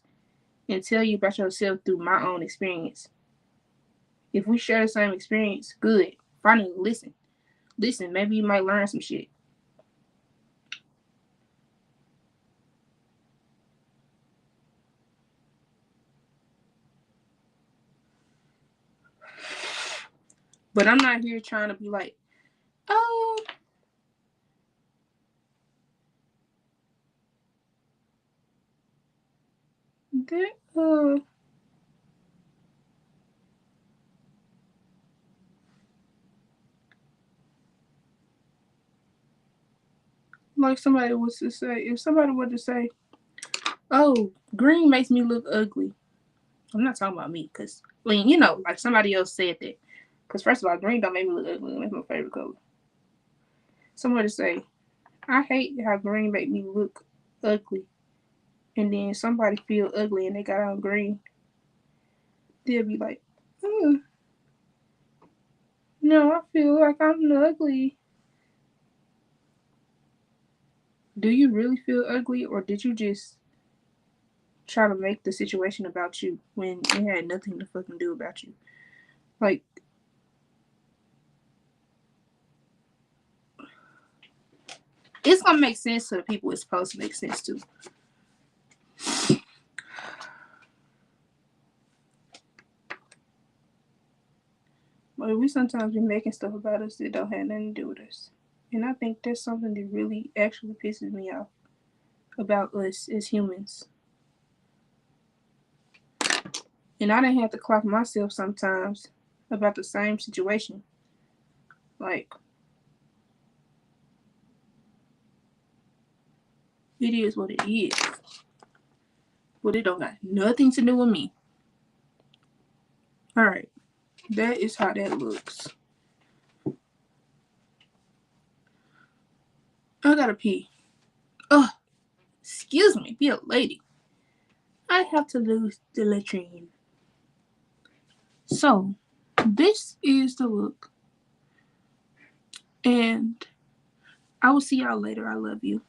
and tell you about yourself through my own experience. If we share the same experience, good. Finally, listen. Listen, maybe you might learn some shit. But I'm not here trying to be like, oh, that, like somebody was to say, if somebody were to say, oh, green makes me look ugly. I'm not talking about me, because, I mean, like somebody else said that. Because, first of all, green don't make me look ugly. That's my favorite color. Somebody say, I hate how green make me look ugly. And then somebody feel ugly and they got on green. They'll be like, no, I feel like I'm ugly. Do you really feel ugly, or did you just try to make the situation about you when it had nothing to fucking do about you? Like, it's gonna make sense to the people it's supposed to make sense to. But we sometimes be making stuff about us that don't have nothing to do with us. And I think that's something that really actually pisses me off about us as humans. And I didn't have to clock myself sometimes about the same situation. Like, it is what it is. But it don't got nothing to do with me. Alright. That is how that looks. I gotta pee. Ugh. Excuse me. Be a lady. I have to lose the latrine. So, this is the look. And I will see y'all later. I love you.